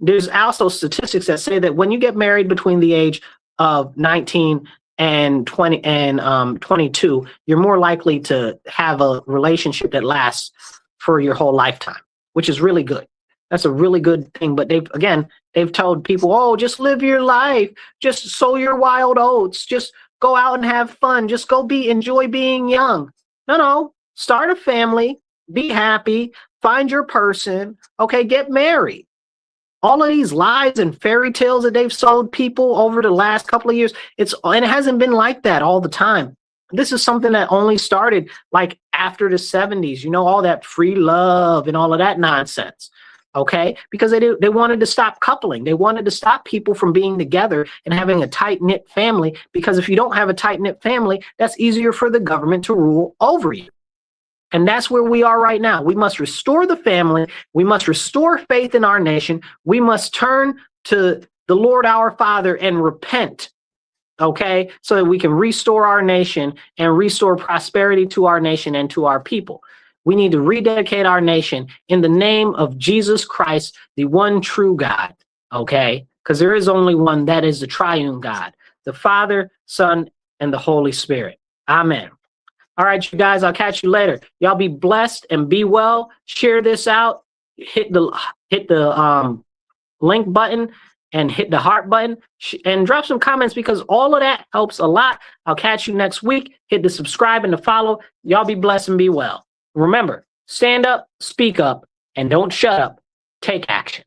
There's also statistics that say that when you get married between the age of 19 and 22, you're more likely to have a relationship that lasts for your whole lifetime, which is really good. That's a really good thing. But they've told people, oh, just live your life, just sow your wild oats, just go out and have fun, just go enjoy being young. No, start a family, be happy, find your person, okay, get married. All of these lies and fairy tales that they've sold people over the last couple of years, and it hasn't been like that all the time. This is something that only started like after the 70s, you know, all that free love and all of that nonsense, okay? Because they wanted to stop coupling. They wanted to stop people from being together and having a tight-knit family, because if you don't have a tight-knit family, that's easier for the government to rule over you. And that's where we are right now. We must restore the family. We must restore faith in our nation. We must turn to the Lord our Father and repent, okay, so that we can restore our nation and restore prosperity to our nation and to our people. We need to rededicate our nation in the name of Jesus Christ, the one true God, okay? Because there is only one, that is the triune God, the Father, Son, and the Holy Spirit. Amen. All right, you guys, I'll catch you later. Y'all be blessed and be well. Share this out. Hit the link button and hit the heart button and drop some comments, because all of that helps a lot. I'll catch you next week. Hit the subscribe and the follow. Y'all be blessed and be well. Remember, stand up, speak up, and don't shut up. Take action.